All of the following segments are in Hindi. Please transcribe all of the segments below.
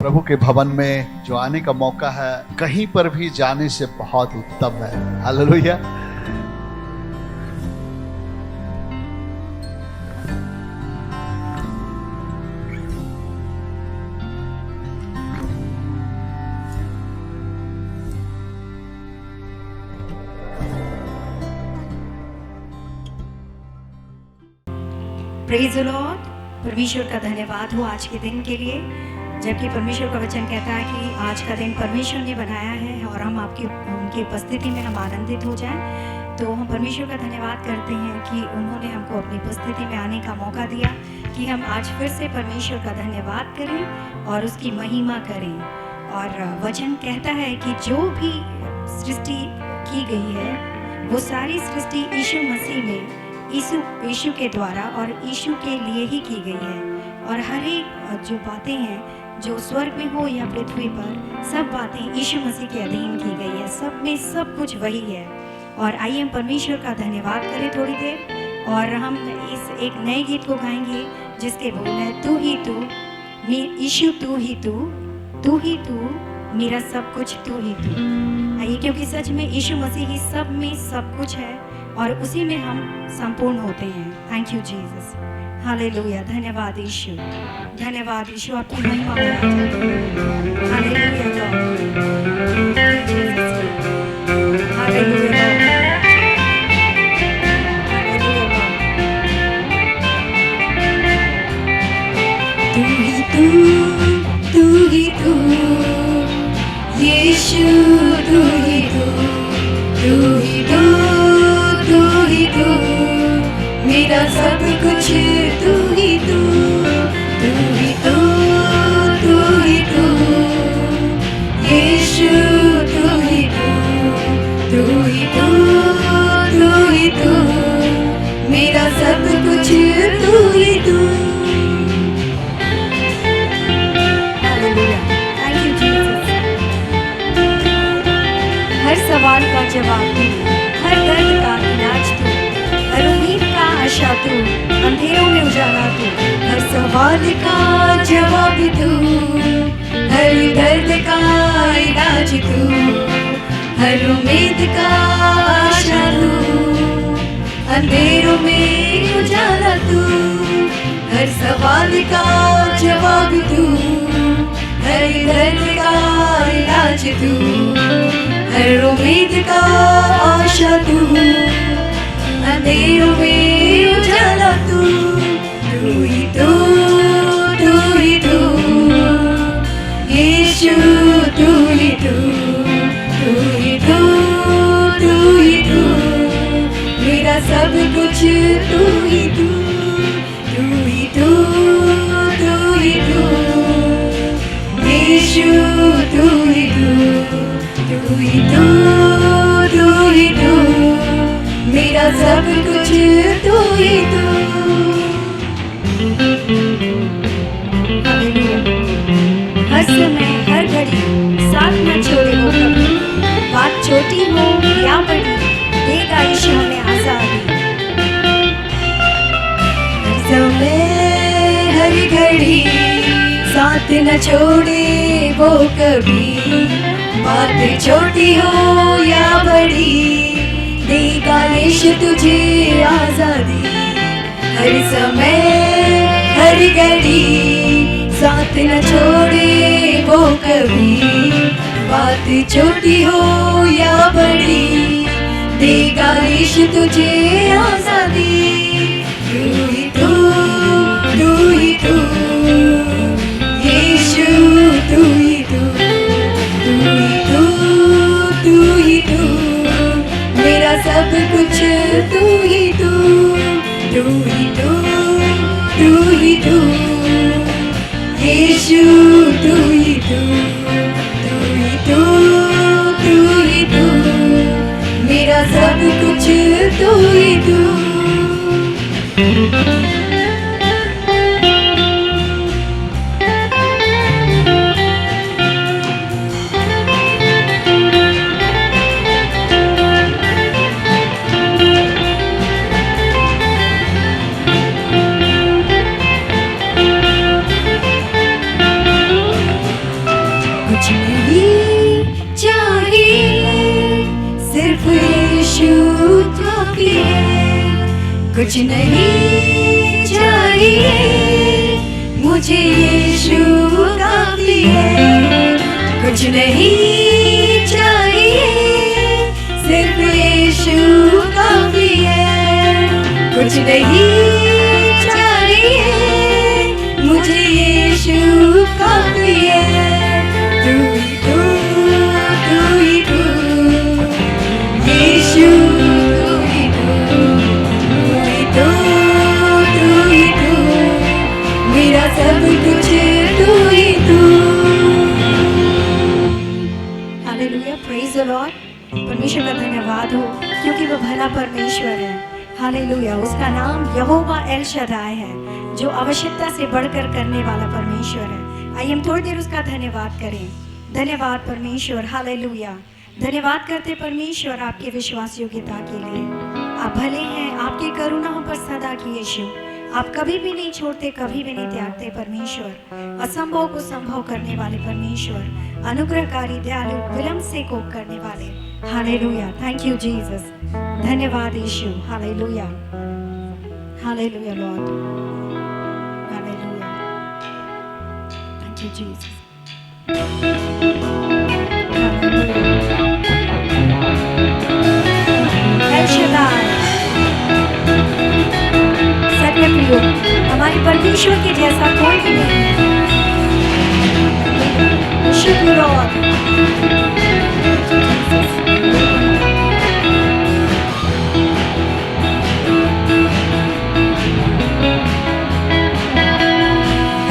प्रभु के भवन में जो आने का मौका है, कहीं पर भी जाने से बहुत उत्तम है। हालेलुया। Praise the Lord. परमेश्वर का धन्यवाद हो आज के दिन के लिए, जबकि परमेश्वर का वचन कहता है कि आज का दिन परमेश्वर ने बनाया है और हम उनकी उपस्थिति में हम आनंदित हो जाएं। तो हम परमेश्वर का धन्यवाद करते हैं कि उन्होंने हमको अपनी उपस्थिति में आने का मौका दिया कि हम आज फिर से परमेश्वर का धन्यवाद करें और उसकी महिमा करें। और वचन कहता है कि जो भी सृष्टि की गई है वो सारी सृष्टि यीशु मसीह में यीशु के द्वारा और यीशु के लिए ही की गई है। और हर एक जो बातें हैं जो स्वर्ग में हो या पृथ्वी पर, सब बातें यीशु मसीह के अधीन की गई है। सब में सब कुछ वही है। और आइए हम परमेश्वर का धन्यवाद करें थोड़ी देर, और हम इस एक नए गीत को गाएंगे जिसके बोल है तू ही तू, यीशु तू ही तू, तू ही तू, मेरा सब कुछ तू ही तू। आइए, क्योंकि सच में यीशु मसीह ही सब में सब कुछ है और उसी में हम संपूर्ण होते हैं। Thank you Jesus. हालेलुया। धन्यवाद यीशु, धन्यवाद यीशु, आपकी महिमा हो। Hallelujah God, hallelujah. तू ही तू यीशु, तू ही तू, तू ही तू, तू ही तू, मेरा सब कुछ तू ही तू, तू ही तू, तू ही तू, यीशु तू ही तू, तू ही तू, तू ही तू, मेरा सब कुछ तू ही तू। Thank you Jesus. हर सवाल का जवाब तू, हर दर्द का इलाज तू, हर उम्मीद का आशा तू, अंधेरों में उजाला तू, हर सवाल का जवाब तू, हर दर्द का इलाज तू, हर उम्मीद का आशा तू, अंधेरों में उजाला तू, हर सवाल का जवाब तू, हर दर्द का इलाज तू, हर उम्मीद का आशा तू, अंधेरों में उजाला तू, तू ही तू, तू ही तू, यीशु तू ही तू, तू ही तू, तू ही तू, मेरा सब कुछ तू ही तू, तू ही तू, तू ही तू, यीशु तू ही तू, तू ही तू, तू ही तू, मेरा सब कुछ तू ही तू। हर समय हर घड़ी साथ न छोड़े वो कभी, बात छोटी हो या बड़ी, देगा यीशु हमें आजादी। हर समय हर घड़ी साथ न छोड़े वो कभी, बात छोटी हो या बड़ी, देगा यीशु तुझे आजादी। हर समय हर घड़ी साथ न छोड़े वो कभी, बात छोटी हो या बड़ी, देगा यीशु तुझे आजादी। तू ही तू, तू ही तू, यीशु तू ही तू, तू ही तू, तू ही तू, मेरा सब कुछ तू ही तू, तू ही तू, तू ही तू, यीशु तू ही तू, तू ही तू, तू ही तू, मेरा सब कुछ तू ही तू। कुछ नहीं चाहिए मुझे यीशु काफी है, कुछ नहीं चाहिए सिर्फ यीशु काफी है, कुछ नहीं चाहिए मुझे यीशु काफी है। तू ही तू यीशु, मेरा सब कुछ तू ही तू। Hallelujah, praise the Lord. परमेश्वर का धन्यवाद हो क्योंकि वो भला परमेश्वर है। हालेलुया, उसका नाम यहोवा एल शदाई है, जो आवश्यकता से बढ़कर करने वाला परमेश्वर है। आइए हम थोड़ी देर उसका धन्यवाद करें। धन्यवाद परमेश्वर, हालेलुया। धन्यवाद करते परमेश्वर आपके विश्वास योग्यता के लिए। आप भले हैं, आपकी करुणा हम पर सदा की यीशु। आप कभी भी नहीं छोड़ते, कभी भी नहीं त्यागते परमेश्वर। असंभव को संभव करने वाले परमेश्वर, अनुग्रहकारी, दयालु, विलंब से कोप करने वाले। Hallelujah, thank you Jesus. धन्यवाद यीशु, hallelujah, hallelujah lord, hallelujah, thank you Jesus. El Shaddai, सत्य प्रियो, हमारे परमेश्वर के जैसा कोई भी नहीं है। Worship you, Lord.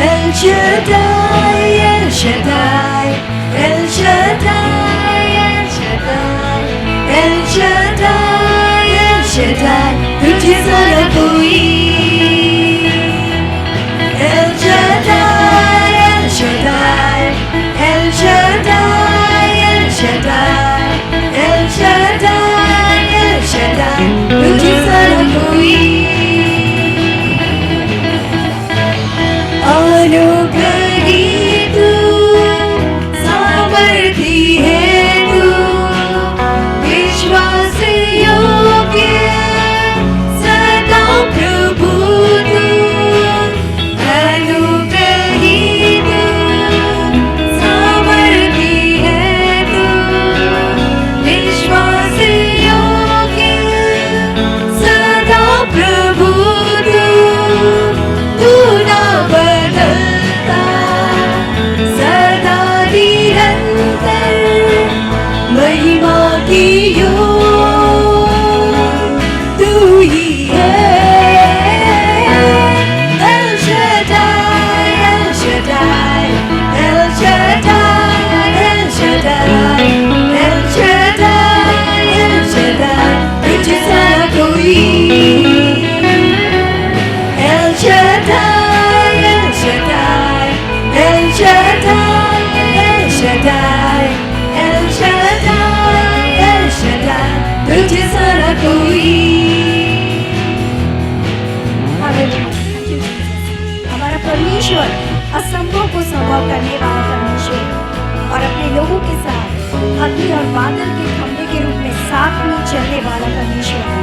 El Shaddai, El Shaddai, El Shaddai, El Shaddai, El Shaddai, El Shaddai, तुझे सारा कोई। El Shaddai, El Shaddai, El Shaddai, El Shaddai, El Shaddai, El Shaddai, तुझे सारा कोई। अनुग्रही तू, सामर्थी है तू, विश्वास योग्य सदा प्रभु तू। अनुग्रही तू, सामर्थी है तू, विश्वास योग्य सदा प्रभु तू। तू ना बदलता, सदा निरंतर महिमा की योग तू ही है। El Shaddai, El Shaddai, El Shaddai, El Shaddai, El Shaddai, El Shaddai, तुझे सारा कोई। El Shaddai, El Shaddai, El Shaddai, El Shaddai, El Shaddai, El Shaddai, तुझे सारा कोई। Hallelujah, thank you Jesus. हमारा परमेश्वर असंभव को संभव करने वाला परमेश्वर और अपने लोगों के साथ अग्नि और बादल के खंभे के रूप में साथ में चलने वाला परमेश्वर है।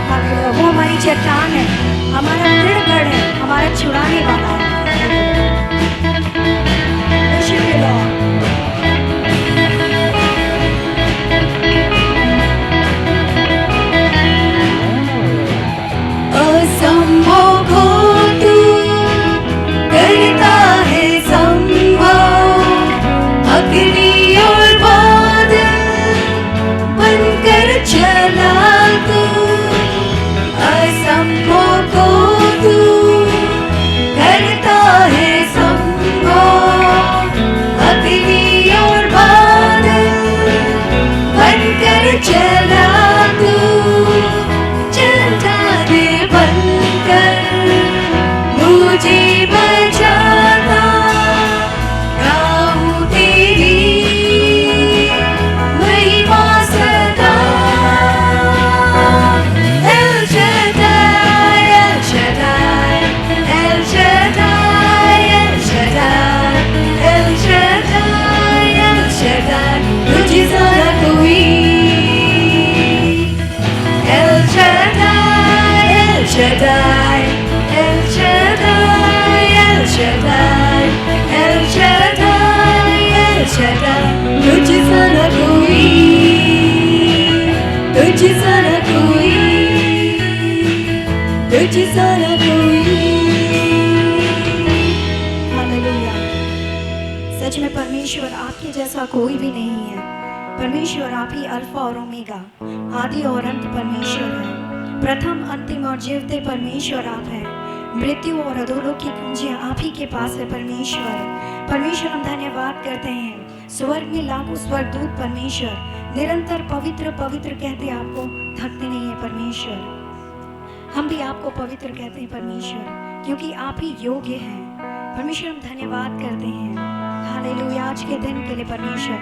हालेलुया, वो हमारी चट्टान है, हमारा दृढ़ गढ़ है, हमारा छुड़ाने वाला है। Worship you, Lord. असंभव को तू करता है संभव, अग्नि और बादल बनकर चला तू। असंभव को तू करता है संभव, छटा तुझ सा न कोई, तुझ सा न कोई, तुझ सा न कोई। हालेलुया। सच में परमेश्वर आपके जैसा कोई भी नहीं है। परमेश्वर आप ही अल्फा और ओमेगा, आदि और अंत परमेश्वर है। प्रथम अंतिम और जीवते परमेश्वर आप हैं। मृत्यु और अधोलोक की कुंजियां आप ही के पास है परमेश्वर। परमेश्वर हम धन्यवाद करते हैं। स्वर्ग में लाखों स्वर्गदूत परमेश्वर निरंतर पवित्र पवित्र कहते आपको थकते नहीं है परमेश्वर। हम भी आपको पवित्र कहते हैं परमेश्वर, क्योंकि आप ही योग्य हैं परमेश्वर। हम धन्यवाद करते हैं। हालेलुया। आज के दिन के लिए परमेश्वर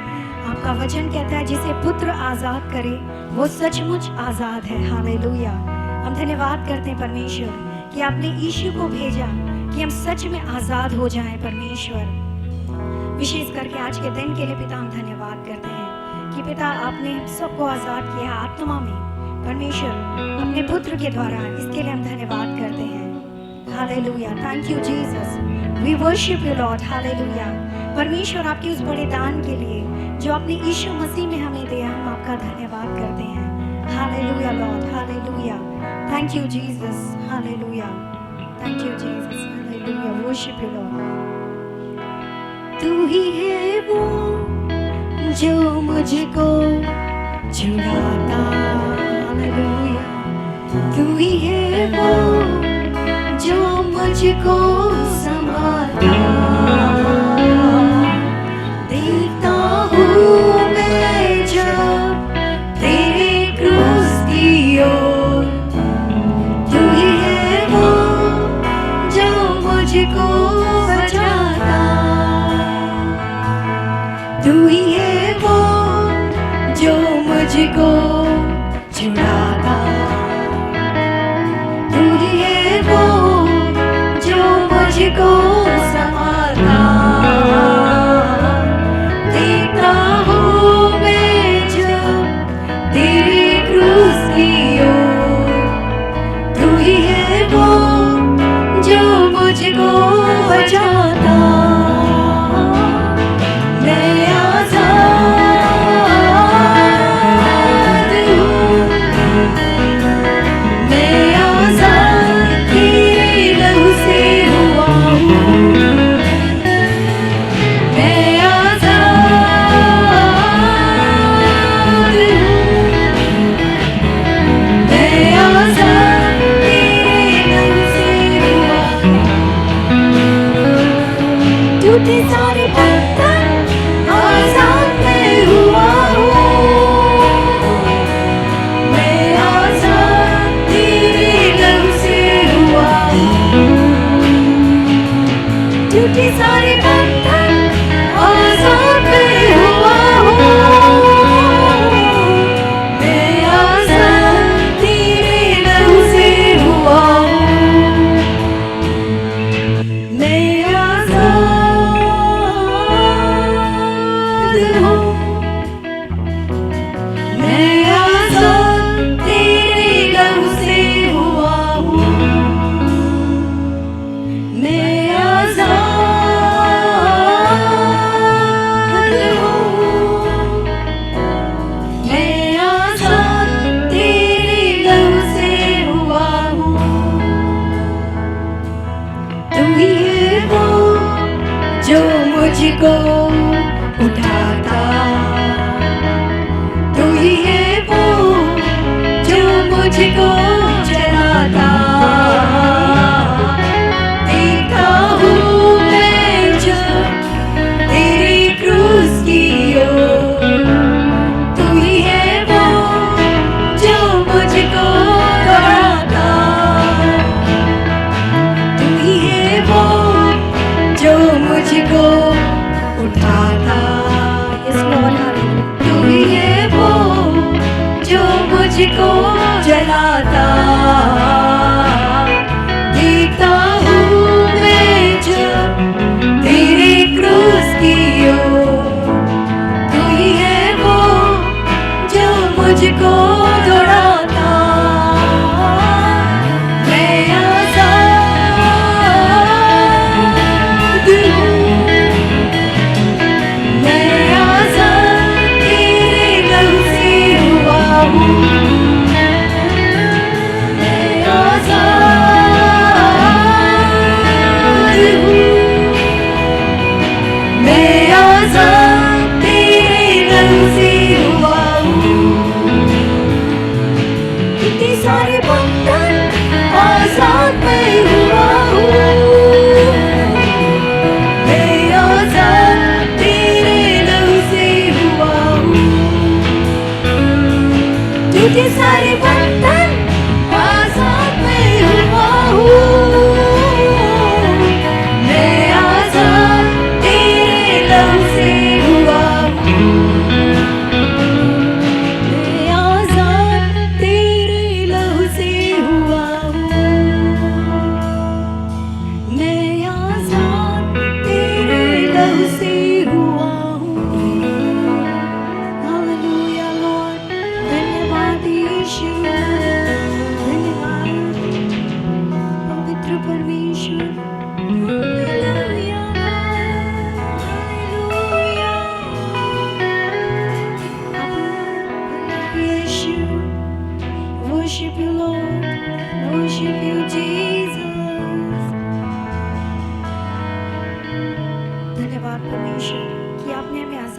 आपका वचन कहता है जिसे पुत्र आजाद करे वो सचमुच आजाद है। हालेलुया। हम धन्यवाद करते हैं परमेश्वर कि आपने यीशु को भेजा कि हम सच में आजाद हो जाएं परमेश्वर। विशेष करके आज के दिन के लिए पिता हम धन्यवाद करते हैं कि पिता आपने सबको आजाद किया आत्मा में परमेश्वर अपने पुत्र के द्वारा। इसके लिए हम धन्यवाद करते हैं। Hallelujah. Thank you Jesus, we worship you Lord. Hallelujah. परमेश्वर आपके उस बड़े दान के लिए जो आपने यीशु मसीह में हमें दिया, हम आपका धन्यवाद करते हैं। Hallelujah lord. Hallelujah. Thank you Jesus. Hallelujah. Thank you Jesus. Hallelujah. Worship you Lord. तू ही है वो जो मुझको छुड़ाता। हालेलुया। तू ही है वो जो मुझको संभालता। देखता हूँ मैं जब तेरे क्रूस की ओर, तू ही है वो जो मुझको बचाता। तू ही है वो जो मुझको छुड़ाता। तू ही है वो जो मुझको संभालता। देखता हूँ मैं जब तेरे क्रूस की ओर, तू ही है वो जो मुझको बचाता। मैं आजाद हूँ, मैं आजाद तेरे लहू से हुआ हूँ। मैं आजाद हूँ, मैं आजाद तेरे लहू से हुआ हूँ। टूटे सारे बंधन आजाद मैं हुआ हूँ। मैं आजाद तेरे लहू से हुआ हूँ। टूटे सारे बंधन आजाद मैं हुआ हूँ। मैं आजाद तेरे लहू से हुआ हूँ। मैं आजाद हूँ, मैं आजाद तेरे लहू से हुआ हूँ। मैं आजाद हूँ, मैं आजाद तेरे लहू से हुआ हूँ। तू ही है वो जो मुझको उठाता। तू ही है वो जो मुझको चलाता। देखता हूँ मैं जब तेरे क्रूस की ओर, तू ही है वो जो मुझको दौड़ाता। तू ही है वो जो मुझको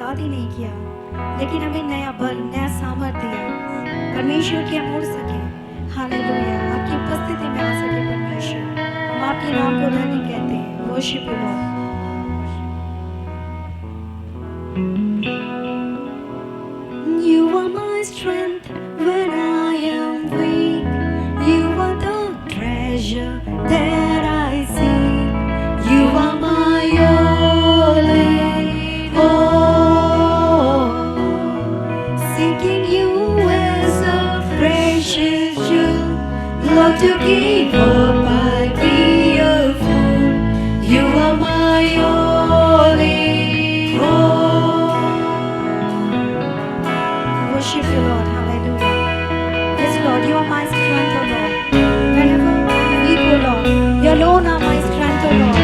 बर्बाद ही नहीं किया, लेकिन हमें नया बल, नया सामर्थ्य दिया परमेश्वर की हम उड़ सके। हालेलुया, आपकी उपस्थिति में आ सके परमेश्वर। हम आपके नाम को धन्य कहते हैं। Worship you Lord. You are my strength when I am weak. You are the treasure that I seek. You are my all in all. Seeking you as a precious jewel, Lord, to give up I'd be a fool. You are my all in all. Worship you, Lord. Hallelujah. Yes, Lord, you are my strength, O Lord. Whenever I'm weak, O Lord, you alone are my strength, O Lord.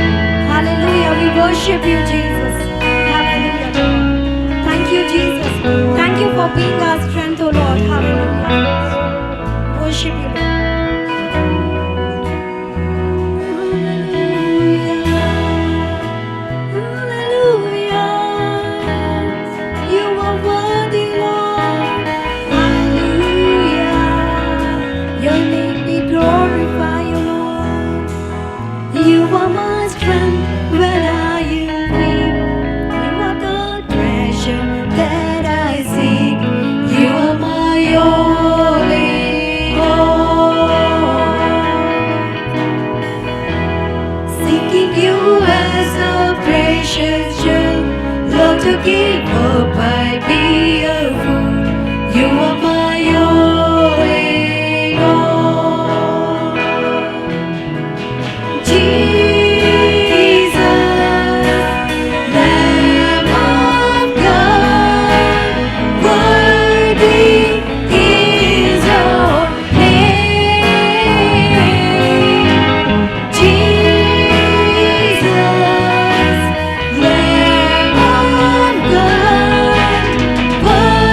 Hallelujah. We worship you, Jesus. Hallelujah, Lord. Thank you, Jesus. Thank you for being our strength, O Lord. Hallelujah. Worship you, Lord. Hallelujah. You are worthy, Lord. Hallelujah. Your name be glorified, O Lord. You are my strength when I am weak. You are the treasure that I seek. You are my all in all. Seeking you as a precious jewel, Lord, to give up I'd be a fool. You are my all in all. Jesus, Lamb of God, worthy is your name. Jesus, Lamb of God, worthy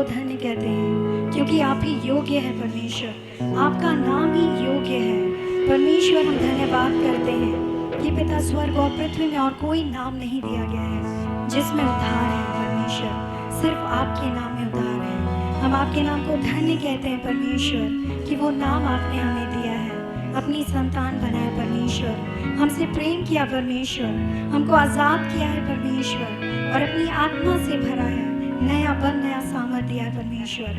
आपको धन्य कहते हैं, क्योंकि आप ही योग्य है परमेश्वर, आपका नाम ही योग्य है परमेश्वर। हम धन्यवाद करते हैं कि पिता स्वर्ग और पृथ्वी में और कोई नाम नहीं दिया गया है जिसमें उद्धार है परमेश्वर, सिर्फ आपके नाम में उद्धार है। हम आपके नाम को धन्य कहते हैं परमेश्वर कि वो नाम आपने हमें दिया है, अपनी संतान बनाया परमेश्वर, हमसे प्रेम किया परमेश्वर, हमको आज़ाद किया है परमेश्वर और अपनी आत्मा से भरा है, नया बल नया सामर्थ दिया है परमेश्वर।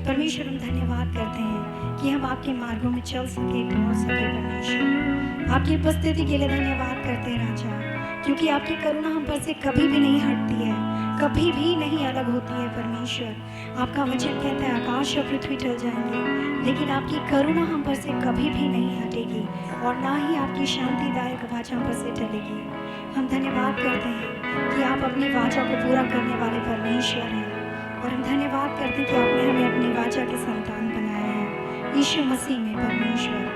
परमेश्वर हम धन्यवाद करते हैं कि हम आपके मार्गों में चल सके, दौड़ सके परमेश्वर। आपकी उपस्थिति के लिए धन्यवाद करते हैं राजा, क्योंकि आपकी करुणा हम पर से कभी भी नहीं हटती है, कभी भी नहीं अलग होती है परमेश्वर। आपका वचन कहता है आकाश और पृथ्वी टल जाएंगे, लेकिन आपकी करुणा हम पर से कभी भी नहीं हटेगी और ना ही आपकी शांतिदायक वाचा हम पर से टलेगी। हम धन्यवाद करते हैं कि आप अपनी वाचा को पूरा करने वाले परमेश्वर हैं और हम धन्यवाद करते हैं कि आपने हमें अपनी वाचा के संतान बनाया है यीशु मसीह में परमेश्वर।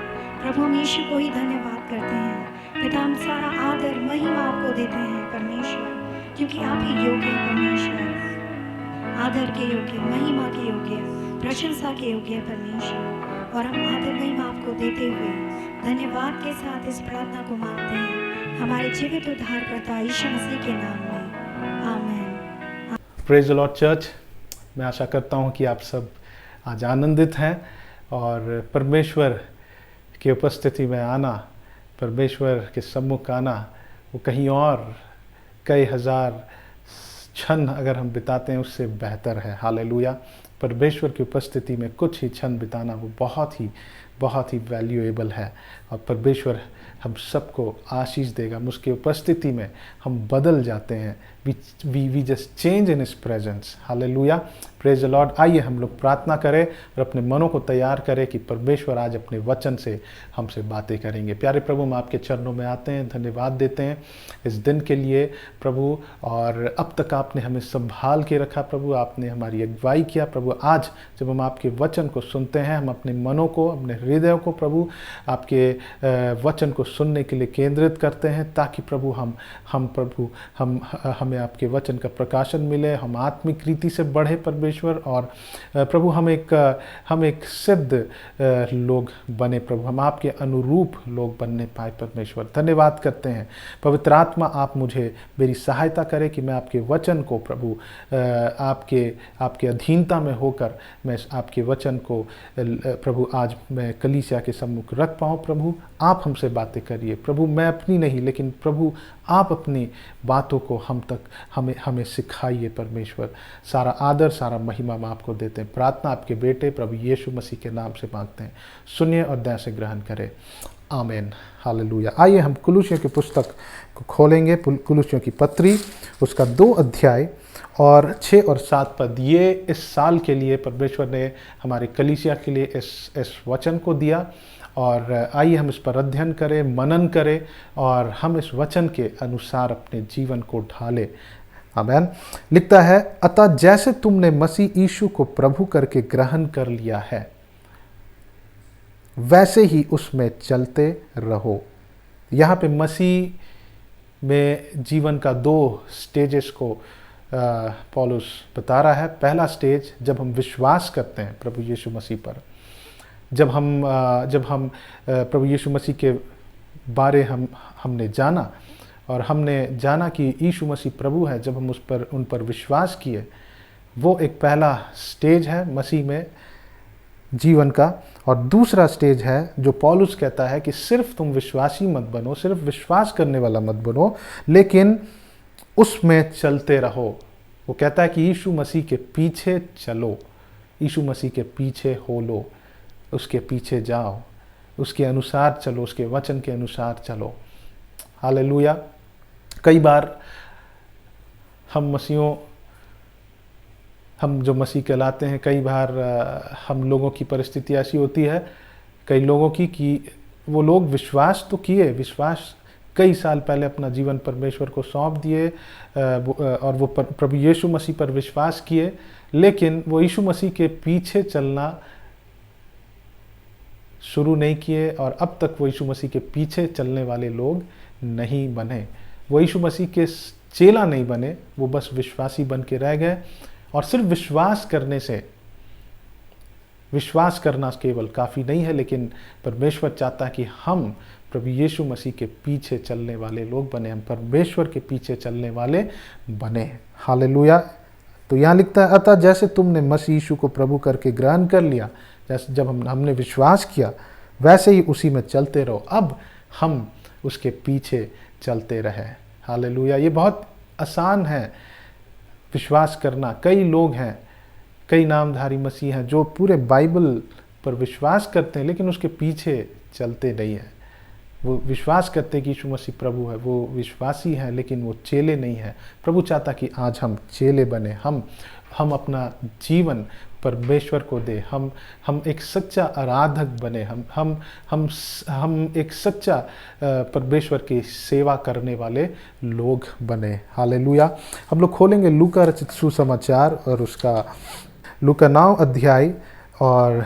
प्रभु हम यीशु को ही धन्यवाद करते हैं। पिता हम सारा आदर महिमा आपको देते हैं परमेश्वर, क्योंकि आप ही योग्य हैं परमेश्वर, आदर के योग्य, महिमा के योग्य, प्रशंसा के योग्य परमेश्वर। और हम आदर महिमा आपको देते हुए धन्यवाद के साथ इस प्रार्थना को मांगते हैं हमारे जीवित उद्धारकर्ता यीशु मसीह के नाम में, आमीन। Praise the Lord church. मैं आशा करता हूँ कि आप सब आज आनंदित हैं और परमेश्वर की उपस्थिति में आना, परमेश्वर के सम्मुख आना, वो कहीं और कई हजार क्षण अगर हम बिताते हैं उससे बेहतर है। हालेलुया। परमेश्वर की उपस्थिति में कुछ ही क्षण बिताना वो बहुत ही वैल्यूएबल है और परमेश्वर हम सबको आशीष देगा। उसकी उपस्थिति में हम बदल जाते हैं। We just change in his presence. Hallelujah, praise the Lord. आइए हम लोग प्रार्थना करें और अपने मनों को तैयार करें कि परमेश्वर आज अपने वचन से हमसे बातें करेंगे। प्यारे प्रभु, हम आपके चरणों में आते हैं, धन्यवाद देते हैं इस दिन के लिए प्रभु, और अब तक आपने हमें संभाल के रखा प्रभु, आपने हमारी अगुवाई किया प्रभु। आज जब हम आपके वचन को सुनते हैं, हम अपने मनों को, अपने हृदय को प्रभु आपके वचन को सुनने के लिए केंद्रित करते हैं, ताकि प्रभु हमें आपके वचन का प्रकाशन मिले, हम आत्मिक रीति से बढ़े परमेश्वर, और प्रभु हम एक सिद्ध लोग बने प्रभु, हम आपके अनुरूप लोग बनने पाए परमेश्वर। धन्यवाद करते हैं पवित्र आत्मा, आप मुझे मेरी सहायता करें कि मैं आपके वचन को प्रभु आपके अधीनता में होकर मैं आपके वचन को प्रभु आज मैं कलीसिया के सम्मुख रख पाऊँ। प्रभु आप हमसे बातें करिए प्रभु, मैं अपनी नहीं लेकिन प्रभु आप अपनी बातों को हमें सिखाइए परमेश्वर। सारा आदर सारा महिमा हम आपको देते हैं। प्रार्थना आपके बेटे प्रभु यीशु मसीह के नाम से मांगते हैं, सुनिए और दया से ग्रहण करें, आमीन। हालेलुया। आइए हम कुलुसियों की पुस्तक को खोलेंगे, कुलुसियों की पत्री, उसका 2 अध्याय और 6 और 7 पद। ये इस साल के लिए परमेश्वर ने हमारे कलीसिया के लिए इस वचन को दिया, और आइए हम इस पर अध्ययन करें, मनन करें और हम इस वचन के अनुसार अपने जीवन को ढालें। आमीन। लिखता है, अतः जैसे तुमने मसीह यीशु को प्रभु करके ग्रहण कर लिया है, वैसे ही उसमें चलते रहो। यहाँ पे मसीह में जीवन का 2 स्टेजेस को पौलुस बता रहा है। पहला स्टेज जब हम विश्वास करते हैं प्रभु यीशु मसीह पर, जब हम प्रभु यीशु मसीह के बारे हमने जाना और हमने जाना कि यीशु मसीह प्रभु है, जब हम उन पर विश्वास किए, वो एक पहला स्टेज है मसीह में जीवन का। और दूसरा स्टेज है जो पौलुस कहता है कि सिर्फ तुम विश्वासी मत बनो, सिर्फ विश्वास करने वाला मत बनो, लेकिन उसमें चलते रहो। वो कहता है कि यीशु मसीह के पीछे चलो, यीशु मसीह के पीछे हो लो, उसके पीछे जाओ, उसके अनुसार चलो, उसके वचन के अनुसार चलो। हालेलुया। कई बार हम जो मसीह कहलाते हैं, कई बार हम लोगों की परिस्थिति ऐसी होती है, कई लोगों की, कि वो लोग विश्वास तो किए, विश्वास कई साल पहले अपना जीवन परमेश्वर को सौंप दिए और वो प्रभु यीशु मसीह पर विश्वास किए, लेकिन वो यीशु मसीह के पीछे चलना शुरू नहीं किए और अब तक वो यीशु मसीह के पीछे चलने वाले लोग नहीं बने। वो यीशु मसीह के चेला नहीं बने, वो बस विश्वासी बन के रह गए और सिर्फ विश्वास करना केवल काफ़ी नहीं है, लेकिन परमेश्वर चाहता है कि हम प्रभु यीशु मसीह के पीछे चलने वाले लोग बने, हम परमेश्वर के पीछे चलने वाले बने। हालेलुया। तो यहाँ लिखता है, अतः जैसे तुमने मसीह यीशु को प्रभु करके ग्रहण कर लिया, जैसे जब हमने विश्वास किया, वैसे ही उसी में चलते रहो। अब हम उसके पीछे चलते रहे। हालेलुया। ये बहुत आसान है विश्वास करना। कई लोग हैं, कई नामधारी मसीह हैं जो पूरे बाइबल पर विश्वास करते हैं, लेकिन उसके पीछे चलते नहीं हैं। वो विश्वास करते हैं कि यीशु मसीह प्रभु है, वो विश्वासी हैं, लेकिन वो चेले नहीं हैं। प्रभु चाहता कि आज हम चेले बने, हम अपना जीवन परमेश्वर को दे, हम एक सच्चा आराधक बने, हम एक सच्चा परमेश्वर की सेवा करने वाले लोग बने। हालेलुया। हम लोग खोलेंगे लूका रचित सुसमाचार और उसका लूका 9 अध्याय और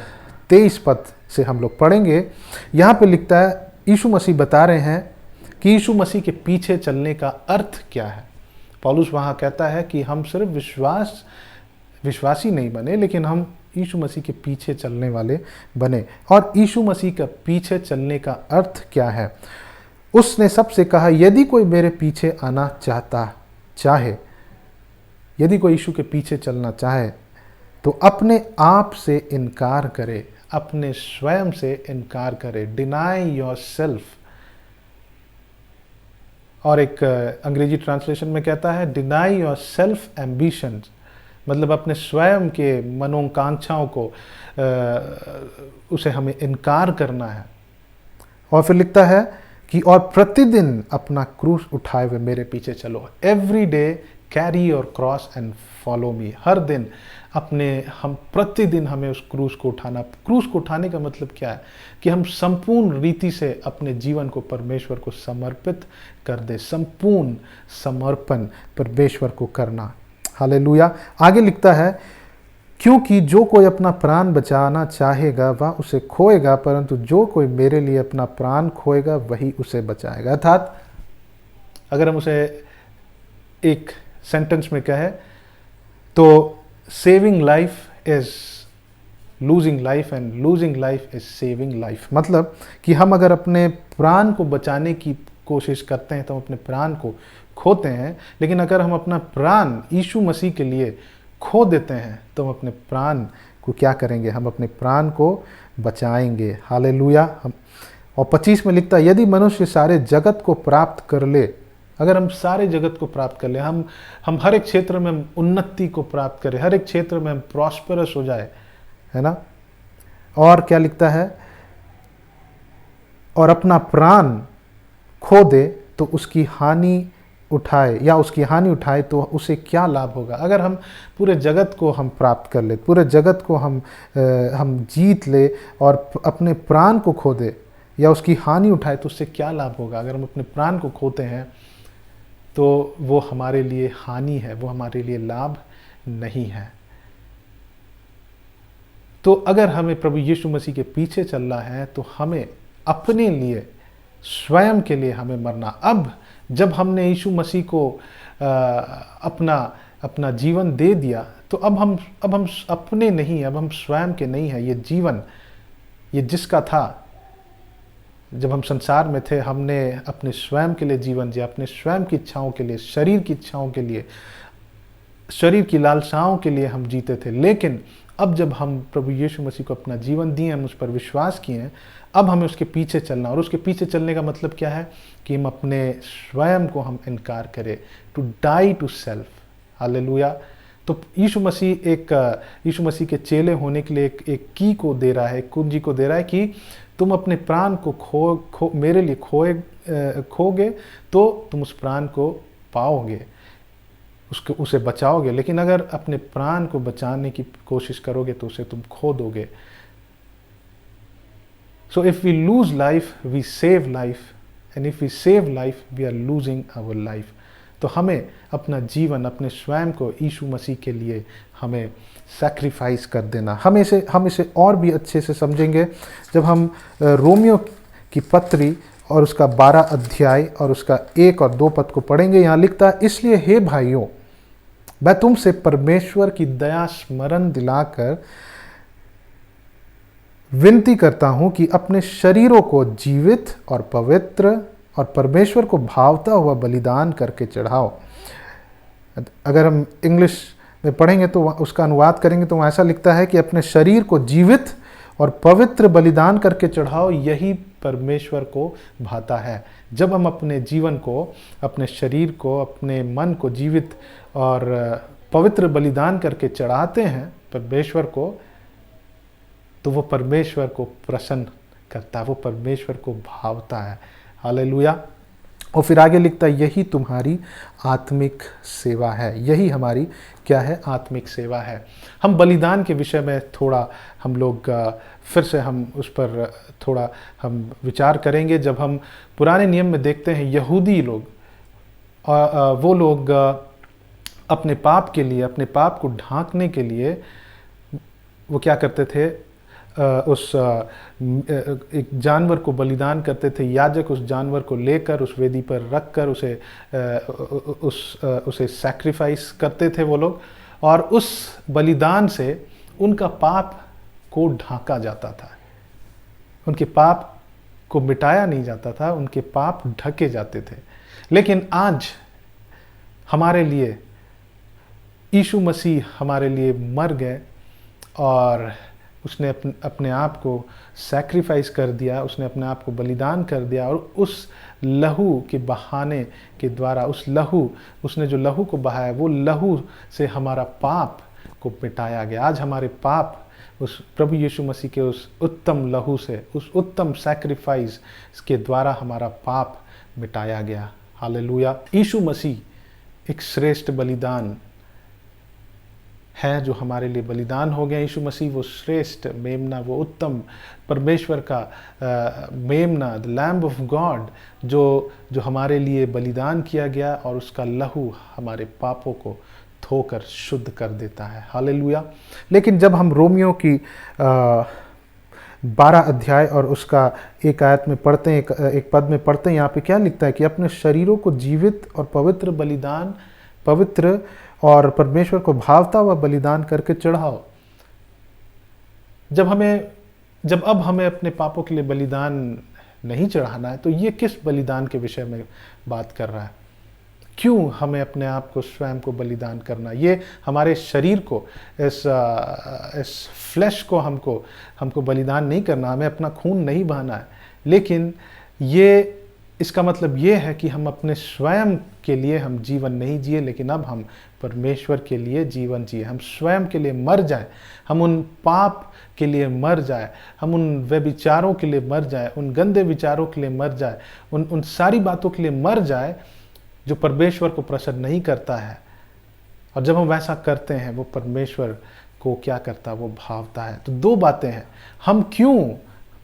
23 पद से हम लोग पढ़ेंगे। यहाँ पे लिखता है, यीशु मसीह बता रहे हैं कि यीशु मसीह के पीछे चलने का अर्थ क्या है। पौलुस वहाँ कहता है कि हम सिर्फ विश्वासी नहीं बने, लेकिन हम यीशु मसीह के पीछे चलने वाले बने। और यीशु मसीह का पीछे चलने का अर्थ क्या है? उसने सबसे कहा, यदि कोई मेरे पीछे आना चाहे, यदि कोई यीशु के पीछे चलना चाहे, तो अपने आप से इनकार करे, अपने स्वयं से इनकार करे। Deny your self. और एक अंग्रेजी ट्रांसलेशन में कहता है, डिनाई योर सेल्फ एम्बिशंस, मतलब अपने स्वयं के मनोकांक्षाओं को उसे हमें इनकार करना है। और फिर लिखता है कि और प्रतिदिन अपना क्रूस उठाए हुए मेरे पीछे चलो। Every day carry your cross and follow me. हर दिन हम प्रतिदिन हमें उस क्रूस को उठाना। क्रूस को उठाने का मतलब क्या है? कि हम संपूर्ण रीति से अपने जीवन को परमेश्वर को समर्पित कर दे। संपूर्ण समर्पण परमेश्वर को करना। हालेलुया। आगे लिखता है, क्योंकि जो कोई अपना प्राण बचाना चाहेगा वह उसे खोएगा, परंतु जो कोई मेरे लिए अपना प्राण खोएगा वही उसे बचाएगा। अर्थात अगर हम उसे एक सेंटेंस में कहें तो saving life is losing life and losing life is saving life. मतलब कि हम अगर अपने प्राण को बचाने की कोशिश करते हैं तो हम अपने प्राण को खोते हैं, लेकिन अगर हम अपना प्राण यीशु मसीह के लिए खो देते हैं तो हम अपने प्राण को क्या करेंगे? हम अपने प्राण को बचाएंगे। हालेलुया। और 25 में लिखता है, यदि मनुष्य सारे जगत को प्राप्त कर ले, अगर हम सारे जगत को प्राप्त कर ले, हम हर एक क्षेत्र में हम उन्नति को प्राप्त करें, हर एक क्षेत्र में हम प्रॉस्परस हो जाए, है ना। और क्या लिखता है? और अपना प्राण खो दे तो उसकी हानि उठाए तो उसे क्या लाभ होगा? अगर हम पूरे जगत को हम प्राप्त कर ले, पूरे जगत को हम जीत ले और अपने प्राण को खो दे या उसकी हानि उठाए तो उससे क्या लाभ होगा? अगर हम अपने प्राण को खोते हैं तो वो हमारे लिए हानि है, वो हमारे लिए लाभ नहीं है। तो अगर हमें प्रभु यीशु मसीह के पीछे चलना है तो हमें अपने लिए, स्वयं के लिए हमें मरना। अब जब हमने यीशु मसीह को अपना जीवन दे दिया तो अब हम अपने नहीं, अब हम स्वयं के नहीं हैं। ये जीवन, ये जिसका था जब हम संसार में थे, हमने अपने स्वयं के लिए जीवन जिया, अपने स्वयं की इच्छाओं के लिए, शरीर की इच्छाओं के लिए, शरीर की लालसाओं के लिए हम जीते थे। लेकिन अब जब हम प्रभु यीशु मसीह को अपना जीवन दिए, हम उस पर विश्वास किए हैं, अब हमें उसके पीछे चलना। और उसके पीछे चलने का मतलब क्या है? कि हम अपने स्वयं को हम इनकार करें, to die to self. Hallelujah. तो यीशु मसीह के चेले होने के लिए एक की को दे रहा है, एक कुंजी को दे रहा है कि तुम अपने प्राण को मेरे लिए खोगे तो तुम उस प्राण को पाओगे, उसे बचाओगे। लेकिन अगर अपने प्राण को बचाने की कोशिश करोगे तो उसे तुम खो दोगे। So if we lose life, we save life, and if we save life, we are losing our life. तो हमें अपना जीवन, अपने स्वयं को यीशु मसीह के लिए हमें सैक्रिफाइस कर देना। हम इसे और भी अच्छे से समझेंगे जब हम रोमियो की पत्री और उसका 12 अध्याय और उसका 1 और 2 पद को पढ़ेंगे। यहाँ लिखता है, इसलिए हे भाइयों, मैं तुमसे परमेश्वर की दया स्मरण दिलाकर विनती करता हूं कि अपने शरीरों को जीवित और पवित्र और परमेश्वर को भावता हुआ बलिदान करके चढ़ाओ। अगर हम इंग्लिश में पढ़ेंगे तो उसका अनुवाद करेंगे तो वहाँ ऐसा लिखता है कि अपने शरीर को जीवित और पवित्र बलिदान करके चढ़ाओ, यही परमेश्वर को भाता है। जब हम अपने जीवन को, अपने शरीर को, अपने मन को जीवित और पवित्र बलिदान करके चढ़ाते हैं परमेश्वर को, तो वो परमेश्वर को प्रसन्न करता है, वो परमेश्वर को भावता है। हालेलुया। और फिर आगे लिखता है, यही तुम्हारी आत्मिक सेवा है। यही हमारी क्या है? आत्मिक सेवा है। हम बलिदान के विषय में थोड़ा हम लोग फिर से हम उस पर थोड़ा हम विचार करेंगे। जब हम पुराने नियम में देखते हैं, यहूदी लोग वो लोग अपने पाप के लिए, अपने पाप को ढांकने के लिए वो क्या करते थे? एक जानवर को बलिदान करते थे। याजक उस जानवर को लेकर उस वेदी पर रखकर उसे सैक्रिफाइस करते थे वो लोग, और उस बलिदान से उनका पाप को ढांका जाता था। उनके पाप को मिटाया नहीं जाता था, उनके पाप ढके जाते थे। लेकिन आज हमारे लिए यीशु मसीह हमारे लिए मर गए और उसने अपने आप को सैक्रिफाइस कर दिया, उसने अपने आप को बलिदान कर दिया, और उस लहू के बहाने के द्वारा, उसने जो लहू को बहाया, वो लहू से हमारा पाप को मिटाया गया। आज हमारे पाप उस प्रभु यीशु मसीह के उस उत्तम लहू से, उस उत्तम सैक्रिफाइस के द्वारा हमारा पाप मिटाया गया। हालेलुया। यीशु मसीह एक श्रेष्ठ बलिदान है जो हमारे लिए बलिदान हो गया। यीशु मसीह वो श्रेष्ठ मेमना, वो उत्तम परमेश्वर का मेमना, द लैम्ब ऑफ गॉड, जो हमारे लिए बलिदान किया गया, और उसका लहू हमारे पापों को धोकर शुद्ध कर देता है। हालेलुया। लेकिन जब हम रोमियो की 12 अध्याय और उसका एक आयत में पढ़ते हैं, एक पद में पढ़ते हैं, यहाँ पे क्या लिखता है कि अपने शरीरों को जीवित और पवित्र बलिदान, पवित्र और परमेश्वर को भावता हुआ बलिदान करके चढ़ाओ। जब अब हमें अपने पापों के लिए बलिदान नहीं चढ़ाना है, तो ये किस बलिदान के विषय में बात कर रहा है? क्यों हमें अपने आप को, स्वयं को बलिदान करना? ये हमारे शरीर को, इस फ्लैश को हमको बलिदान नहीं करना, हमें अपना खून नहीं बहाना है। लेकिन इसका मतलब ये है कि हम अपने स्वयं के लिए हम जीवन नहीं जिए, लेकिन अब हम परमेश्वर के लिए जीवन जिए। हम स्वयं के लिए मर जाएं, हम उन पाप के लिए मर जाए, हम उन व्यभिचारों के लिए मर जाए, उन गंदे विचारों के लिए मर जाए, उन सारी बातों के लिए मर जाए जो परमेश्वर को प्रसन्न नहीं करता है। और जब हम वैसा करते हैं, वो परमेश्वर को क्या करता है? वो भावता है। तो 2 बातें हैं, हम क्यों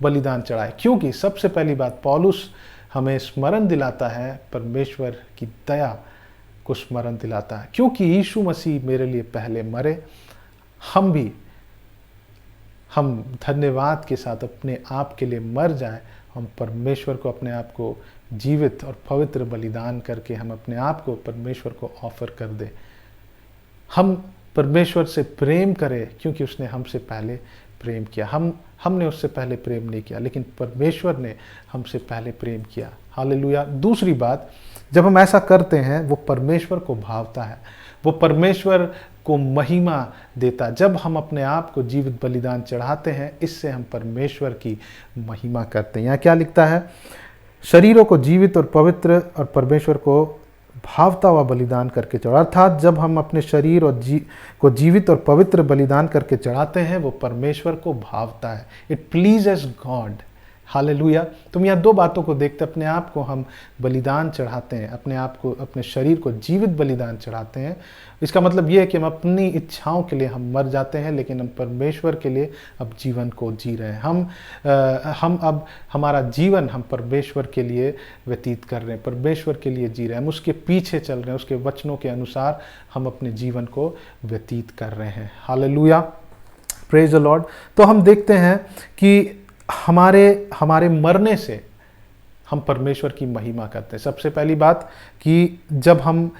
बलिदान चढ़ाए? क्योंकि सबसे पहली बात, पौलुस हमें स्मरण दिलाता है, परमेश्वर की दया को स्मरण दिलाता है। क्योंकि यीशु मसीह मेरे लिए पहले मरे, हम धन्यवाद के साथ अपने आप के लिए मर जाएं, हम परमेश्वर को अपने आप को जीवित और पवित्र बलिदान करके हम अपने आप को परमेश्वर को ऑफर कर दे। हम परमेश्वर से प्रेम करें क्योंकि उसने हमसे पहले प्रेम किया। हमने उससे पहले प्रेम नहीं किया, लेकिन परमेश्वर ने हमसे पहले प्रेम किया। हालेलुया। दूसरी बात, जब हम ऐसा करते हैं, वो परमेश्वर को भावता है, वो परमेश्वर को महिमा देता है। जब हम अपने आप को जीवित बलिदान चढ़ाते हैं, इससे हम परमेश्वर की महिमा करते हैं। यहाँ क्या लिखता है? शरीरों को जीवित और पवित्र और परमेश्वर को भावता हुआ बलिदान करके चढ़ा। अर्थात जब हम अपने शरीर को जीवित और पवित्र बलिदान करके चढ़ाते हैं, वो परमेश्वर को भावता है। It pleases God. हालेलुया। तुम यहाँ 2 बातों को देखते, अपने आप को हम बलिदान चढ़ाते हैं, अपने आप को, अपने शरीर को जीवित बलिदान चढ़ाते हैं। इसका मतलब ये है कि हम अपनी इच्छाओं के लिए हम मर जाते हैं, लेकिन हम परमेश्वर के लिए अब जीवन को जी रहे हैं। हम अब हमारा जीवन हम परमेश्वर के लिए व्यतीत कर रहे हैं, परमेश्वर के लिए जी रहे हैं, हम उसके पीछे चल रहे हैं, उसके वचनों के अनुसार हम अपने जीवन को व्यतीत कर रहे हैं। हालेलुया। Praise the Lord. तो हम देखते हैं कि हमारे मरने से हम परमेश्वर की महिमा करते हैं। सबसे पहली बात कि जब हम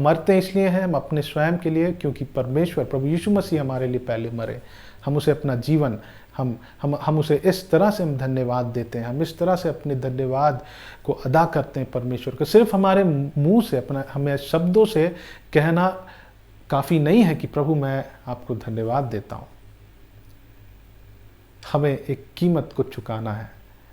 मरते इसलिए हैं, हम अपने स्वयं के लिए, क्योंकि परमेश्वर प्रभु यीशु मसीह हमारे लिए पहले मरे। हम उसे अपना जीवन हम उसे इस तरह से हम धन्यवाद देते हैं, हम इस तरह से अपने धन्यवाद को अदा करते हैं परमेश्वर को। सिर्फ हमारे मुंह से हमें शब्दों से कहना काफ़ी नहीं है कि प्रभु मैं आपको धन्यवाद देता हूँ। हमें एक कीमत को चुकाना है।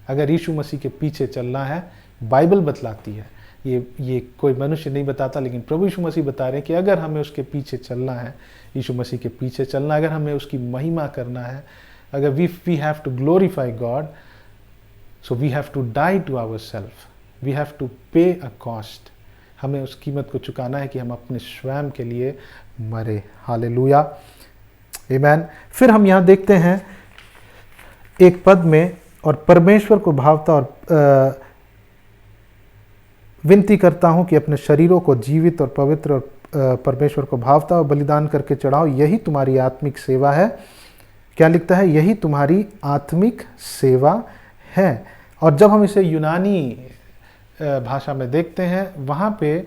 अगर यीशु मसीह के पीछे चलना है, बाइबल बतलाती है, ये कोई मनुष्य नहीं बताता, लेकिन प्रभु यीशु मसीह बता रहे हैं कि अगर हमें उसके पीछे चलना है, यीशु मसीह के पीछे चलना, अगर हमें उसकी महिमा करना है, अगर we have to glorify God, so we have to die to our self, we have to pay a cost. हमें उस कीमत को चुकाना है कि हम अपने स्वयं के लिए मरे। हालेलुया, आमीन। फिर हम यहाँ देखते हैं एक पद में, और परमेश्वर को भावता और विनती करता हूँ कि अपने शरीरों को जीवित और पवित्र और परमेश्वर को भावता और बलिदान करके चढ़ाओ, यही तुम्हारी आत्मिक सेवा है। क्या लिखता है? यही तुम्हारी आत्मिक सेवा है। और जब हम इसे यूनानी भाषा में देखते हैं, वहाँ पे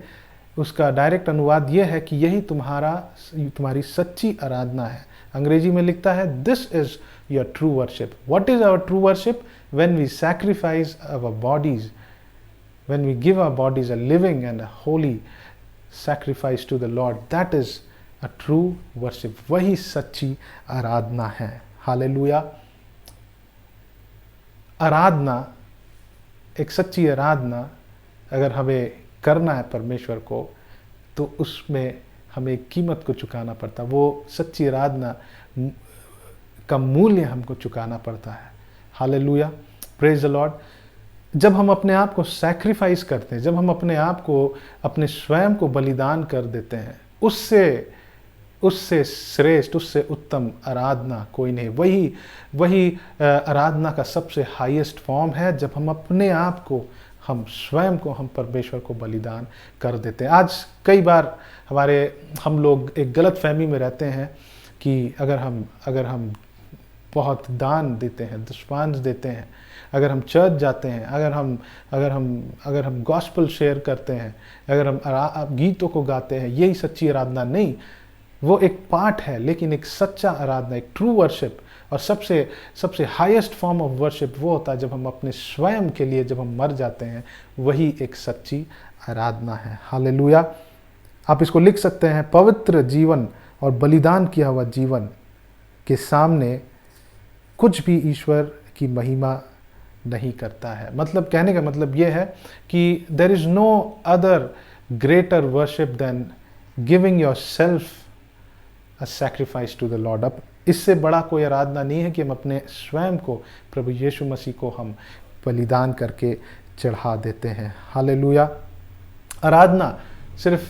उसका डायरेक्ट अनुवाद ये है कि यही तुम्हारी सच्ची आराधना है। अंग्रेजी में लिखता है this is your true worship. What is our true worship? When we sacrifice our bodies, when we give our bodies a living and a holy sacrifice to the Lord, that is a true worship। वही सच्ची आराधना है। हालेलुया। आराधना, एक सच्ची आराधना अगर हमें करना है परमेश्वर को, तो उसमें हमें कीमत को चुकाना पड़ता। वो सच्ची आराधना का मूल्य हमको चुकाना पड़ता है। Hallelujah, praise the Lord. जब हम अपने आप को सैक्रिफाइस करते हैं, जब हम अपने आप को, अपने स्वयं को बलिदान कर देते हैं, उससे श्रेष्ठ, उससे उत्तम आराधना कोई नहीं। वही आराधना का सबसे हाईएस्ट फॉर्म है, जब हम अपने आप को, हम स्वयं को, हम परमेश्वर को बलिदान कर देते हैं। आज कई बार हम लोग एक गलत फहमी में रहते हैं कि अगर हम बहुत दान देते हैं, दशमांश देते हैं, अगर हम चर्च जाते हैं, अगर हम गॉस्पेल शेयर करते हैं, अगर हम गीतों को गाते हैं, यही सच्ची आराधना नहीं। वो एक पार्ट है, लेकिन एक सच्चा आराधना, एक ट्रू वर्शिप और सबसे हाईएस्ट फॉर्म ऑफ वर्शिप वो होता है जब हम अपने स्वयं के लिए जब हम मर जाते हैं, वही एक सच्ची आराधना है। हालेलुया। आप इसको लिख सकते हैं, पवित्र जीवन और बलिदान किया हुआ जीवन के सामने कुछ भी ईश्वर की महिमा नहीं करता है। मतलब कहने का मतलब ये है कि there is no other greater worship than giving your self a sacrifice to the Lord. अब इससे बड़ा कोई आराधना नहीं है कि हम अपने स्वयं को, प्रभु यीशु मसीह को हम बलिदान करके चढ़ा देते हैं। हालेलुया। आराधना सिर्फ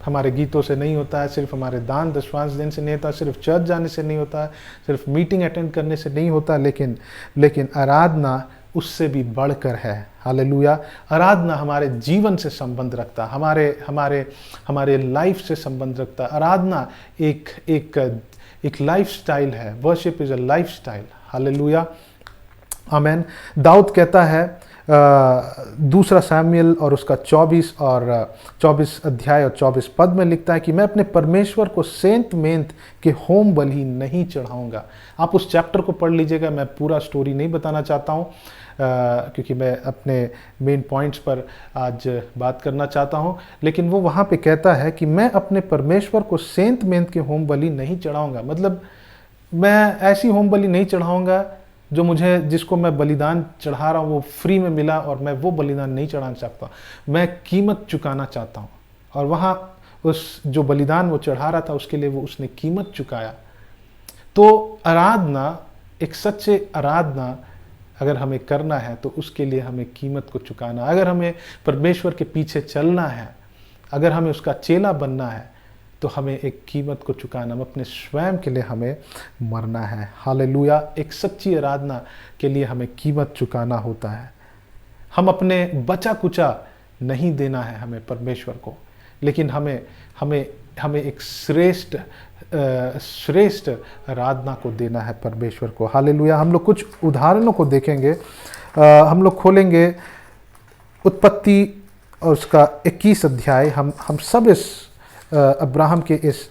हमारे गीतों से नहीं होता है, सिर्फ हमारे दान दशमांश देने से नहीं होता, सिर्फ चर्च जाने से नहीं होता है, सिर्फ मीटिंग अटेंड करने से नहीं होता, लेकिन आराधना उससे भी बढ़कर है। हालेलुया। आराधना हमारे जीवन से संबंध रखता, हमारे लाइफ से संबंध रखता। आराधना एक लाइफस्टाइल है। Worship is a lifestyle. Hallelujah, amen. दाऊद कहता है, दूसरा सामुएल और उसका 24 अध्याय और 24 पद में लिखता है कि मैं अपने परमेश्वर को सेंत मेंत के होम बलि नहीं चढ़ाऊंगा। आप उस चैप्टर को पढ़ लीजिएगा, मैं पूरा स्टोरी नहीं बताना चाहता हूँ, क्योंकि मैं अपने मेन पॉइंट्स पर आज बात करना चाहता हूँ। लेकिन वो वहाँ पे कहता है कि मैं अपने परमेश्वर को सेंत मेंत के होम बलि नहीं चढ़ाऊंगा। मतलब मैं ऐसी होम बलि नहीं चढ़ाऊंगा जिसको मैं बलिदान चढ़ा रहा हूँ वो फ्री में मिला, और मैं वो बलिदान नहीं चढ़ाना चाहता। मैं कीमत चुकाना चाहता हूँ, और वहाँ उस जो बलिदान वो चढ़ा रहा था उसके लिए उसने कीमत चुकाया। तो आराधना, एक सच्चे आराधना अगर हमें करना है तो उसके लिए हमें कीमत को चुकाना। अगर हमें परमेश्वर के पीछे चलना है, अगर हमें उसका चेला बनना है, तो हमें एक कीमत को चुकाना, अपने स्वयं के लिए हमें मरना है। हालेलुया। एक सच्ची आराधना के लिए हमें कीमत चुकाना होता है। हम अपने बचा कुचा नहीं देना है हमें परमेश्वर को, लेकिन हमें एक श्रेष्ठ आराधना को देना है परमेश्वर को। हालेलुया। हम लोग कुछ उदाहरणों को देखेंगे हम लोग खोलेंगे उत्पत्ति और उसका 21 अध्याय। हम सब इस अब्राहम के इस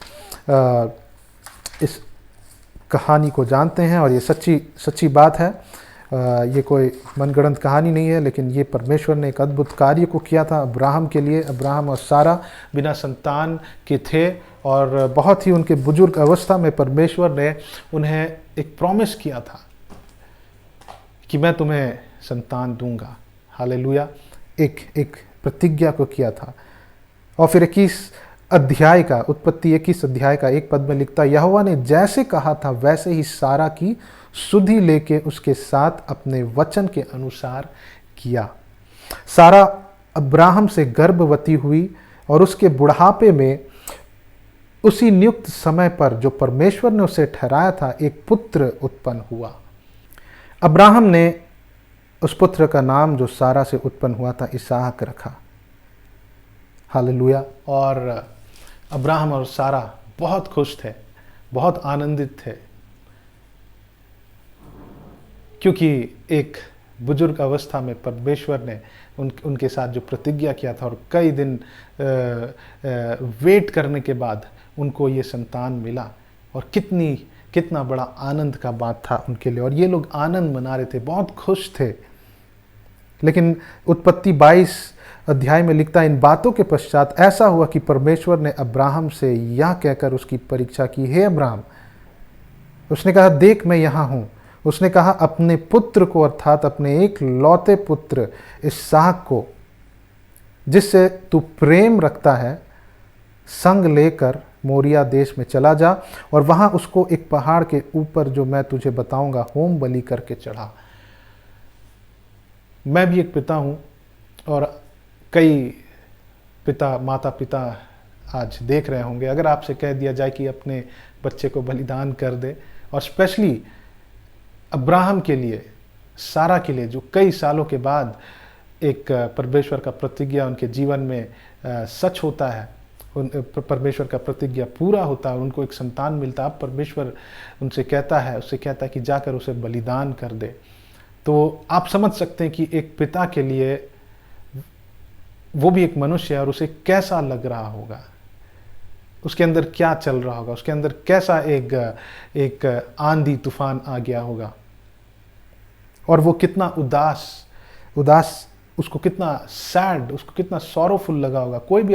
कहानी को जानते हैं और ये सच्ची बात है। ये कोई मनगढ़ंत कहानी नहीं है, लेकिन ये परमेश्वर ने एक अद्भुत कार्य को किया था अब्राहम के लिए। अब्राहम और सारा बिना संतान के थे और बहुत ही उनके बुजुर्ग अवस्था में परमेश्वर ने उन्हें एक प्रॉमिस किया था कि मैं तुम्हें संतान दूंगा। हालेलुया। एक प्रतिज्ञा को किया था। और फिर 21 अध्याय का, उत्पत्ति 21 अध्याय का 1 पद में लिखता, यहोवा ने जैसे कहा था वैसे ही सारा की सुधि लेके उसके साथ अपने वचन के अनुसार किया। सारा अब्राहम से गर्भवती हुई और उसके बुढ़ापे में उसी नियुक्त समय पर जो परमेश्वर ने उसे ठहराया था एक पुत्र उत्पन्न हुआ। अब्राहम ने उस पुत्र का नाम जो सारा से उत्पन्न हुआ था इसहाक रखा। हालेलुया। और अब्राहम और सारा बहुत खुश थे, बहुत आनंदित थे, क्योंकि एक बुजुर्ग अवस्था में परमेश्वर ने उनके साथ जो प्रतिज्ञा किया था और कई दिन वेट करने के बाद उनको ये संतान मिला। और कितना बड़ा आनंद का बात था उनके लिए। और ये लोग आनंद मना रहे थे, बहुत खुश थे। लेकिन उत्पत्ति 22 अध्याय में लिखता है, इन बातों के पश्चात ऐसा हुआ कि परमेश्वर ने अब्राहम से यह कहकर उसकी परीक्षा की, हे अब्राहम। उसने कहा, देख मैं यहाँ हूँ। उसने कहा, अपने पुत्र को अर्थात अपने एक लौते पुत्र इसहाक को, जिससे तू प्रेम रखता है, संग लेकर मोरिया देश में चला जा और वहाँ उसको एक पहाड़ के ऊपर जो मैं तुझे बताऊंगा होम बलि करके चढ़ा। मैं भी एक पिता हूँ और कई माता पिता आज देख रहे होंगे। अगर आपसे कह दिया जाए कि अपने बच्चे को बलिदान कर दे, और स्पेशली अब्राहम के लिए, सारा के लिए, जो कई सालों के बाद एक परमेश्वर का प्रतिज्ञा उनके जीवन में सच होता है, परमेश्वर का प्रतिज्ञा पूरा होता है, उनको एक संतान मिलता है। अब परमेश्वर उससे कहता है कि जाकर उसे बलिदान कर दे। तो आप समझ सकते हैं कि एक पिता के लिए, वो भी एक मनुष्य है, और उसे कैसा लग रहा होगा, उसके अंदर क्या चल रहा होगा, उसके अंदर कैसा एक आंधी तूफान आ गया होगा, और वो कितना उदास, उसको कितना सैड, उसको कितना सॉरोफुल लगा होगा। कोई भी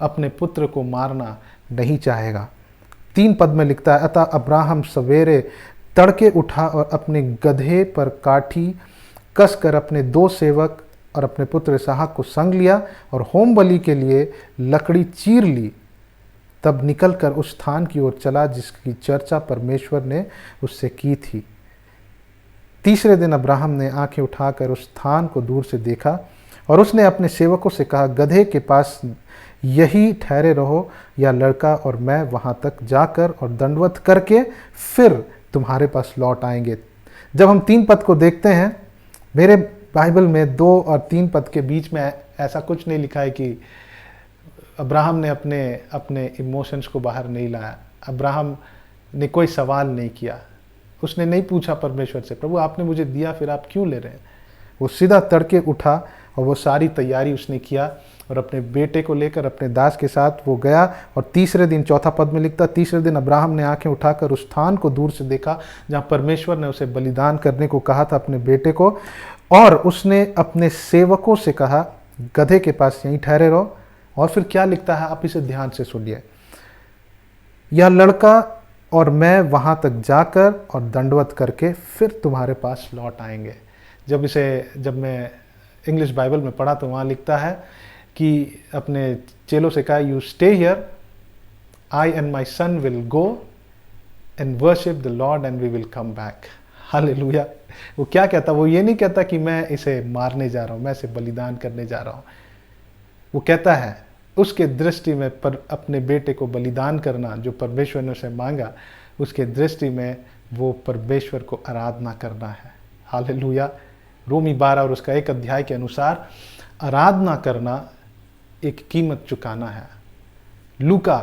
अपने पुत्र को मारना नहीं चाहेगा। 3 पद में लिखता है, अतः अब्राहम सवेरे तड़के उठा और अपने गधे पर काठी कसकर अपने 2 सेवक और अपने पुत्र इसहाक को संग लिया और होम बलि के लिए लकड़ी चीर ली। तब निकलकर उस स्थान की ओर चला जिसकी चर्चा परमेश्वर ने उससे की थी। तीसरे दिन अब्राहम ने आंखें उठाकर उस स्थान को दूर से देखा और उसने अपने सेवकों से कहा, गधे के पास यही ठहरे रहो, या लड़का और मैं वहां तक जाकर और दंडवत करके फिर तुम्हारे पास लौट आएंगे। जब हम 3 पद को देखते हैं, मेरे बाइबल में 2 और 3 पद के बीच में ऐसा कुछ नहीं लिखा है कि अब्राहम ने अपने इमोशंस को बाहर नहीं लाया। अब्राहम ने कोई सवाल नहीं किया, उसने नहीं पूछा परमेश्वर से, प्रभु आपने मुझे दिया, फिर आप क्यों ले रहे हैं। वो सीधा तड़के उठा और वो सारी तैयारी उसने किया और अपने बेटे को लेकर अपने दास के साथ वो गया। और तीसरे दिन, 4 पद में लिखता, तीसरे दिन अब्राहम ने आंखें उठाकर उस स्थान को दूर से देखा जहाँ परमेश्वर ने उसे बलिदान करने को कहा था अपने बेटे को, और उसने अपने सेवकों से कहा, गधे के पास यहीं ठहरे रहो। और फिर क्या लिखता है, आप इसे ध्यान से सुनिए, यह लड़का और मैं वहां तक जाकर और दंडवत करके फिर तुम्हारे पास लौट आएंगे। जब मैं इंग्लिश बाइबल में पढ़ा तो वहाँ लिखता है कि अपने चेलों से कहा, you stay here, I and my son will go and worship the Lord and we will come back. Hallelujah. वो क्या कहता, वो ये नहीं कहता कि मैं इसे मारने जा रहा हूँ, मैं इसे बलिदान करने जा रहा हूँ। वो कहता है उसके दृष्टि में अपने बेटे को बलिदान करना जो परमेश्वर ने उसे मांगा, उसके दृष्टि में वो परमेश्वर को आराधना करना है। हालेलुया। रोमी 12 और उसका 1 अध्याय के अनुसार आराधना करना एक कीमत चुकाना है। लूका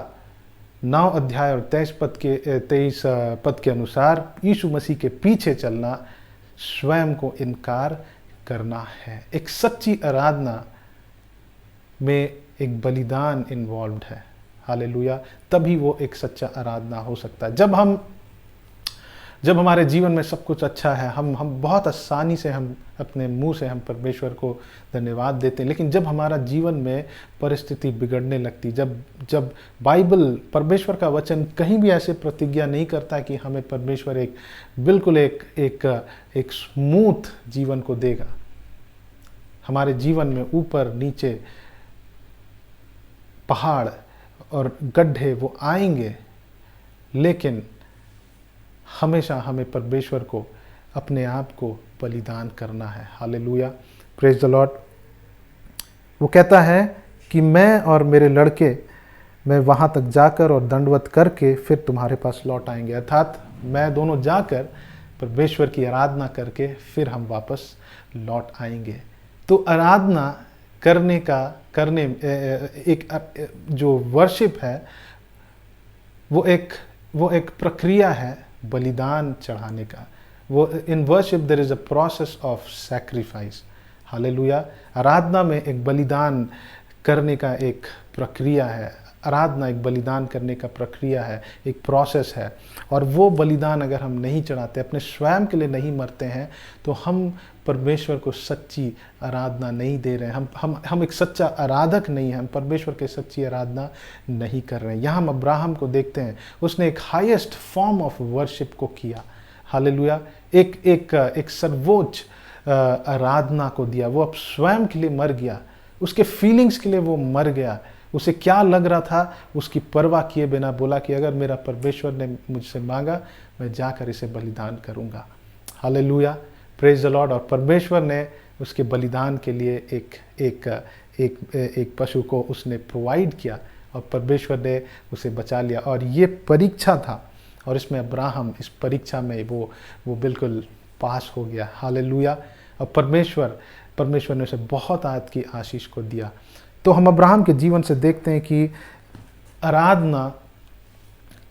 9 अध्याय और 23 पद के अनुसार यीशु मसीह के पीछे चलना स्वयं को इनकार करना है। एक सच्ची आराधना में एक बलिदान इन्वॉल्व्ड है। हालेलुया। तभी वो एक सच्चा आराधना हो सकता है। जब हमारे जीवन में सब कुछ अच्छा है, हम बहुत आसानी से हम अपने मुंह से हम परमेश्वर को धन्यवाद देते हैं। लेकिन जब हमारा जीवन में परिस्थिति बिगड़ने लगती, जब बाइबल, परमेश्वर का वचन कहीं भी ऐसे प्रतिज्ञा नहीं करता कि हमें परमेश्वर एक बिल्कुल एक स्मूथ जीवन को देगा। हमारे जीवन में ऊपर नीचे पहाड़ और गड्ढे वो आएंगे, लेकिन हमेशा हमें परमेश्वर को अपने आप को बलिदान करना है। Hallelujah, praise the Lord. वो कहता है कि मैं और मेरे लड़के, मैं वहाँ तक जाकर और दंडवत करके फिर तुम्हारे पास लौट आएंगे। अर्थात मैं दोनों जाकर परमेश्वर की आराधना करके फिर हम वापस लौट आएंगे। तो आराधना करने एक जो वर्शिप है वो एक प्रक्रिया है बलिदान चढ़ाने का। वो in worship there is a process of sacrifice. Hallelujah. आराधना में एक बलिदान करने का एक प्रक्रिया है। आराधना एक बलिदान करने का प्रक्रिया है, एक प्रोसेस है। और वो बलिदान अगर हम नहीं चढ़ाते, अपने स्वयं के लिए नहीं मरते हैं, तो हम परमेश्वर को सच्ची आराधना नहीं दे रहे हैं। हम एक सच्चा आराधक नहीं हैं, हम परमेश्वर के सच्ची आराधना नहीं कर रहे हैं। यहाँ हम अब्राहम को देखते हैं, उसने एक हाईएस्ट फॉर्म ऑफ वर्शिप को किया। हालेलुया। एक सर्वोच्च आराधना को दिया। वो अब स्वयं के लिए मर गया, उसके फीलिंग्स के लिए वो मर गया। उसे क्या लग रहा था उसकी परवाह किए बिना बोला कि अगर मेरा परमेश्वर ने मुझसे मांगा, मैं जाकर इसे बलिदान करूंगा। Hallelujah, praise the Lord. और परमेश्वर ने उसके बलिदान के लिए एक पशु को उसने प्रोवाइड किया और परमेश्वर ने उसे बचा लिया। और ये परीक्षा था और इसमें अब्राहम इस परीक्षा में वो बिल्कुल पास हो गया। हालेलुया। और परमेश्वर ने उसे बहुत आयत की आशीष को दिया। तो हम अब्राहम के जीवन से देखते हैं कि आराधना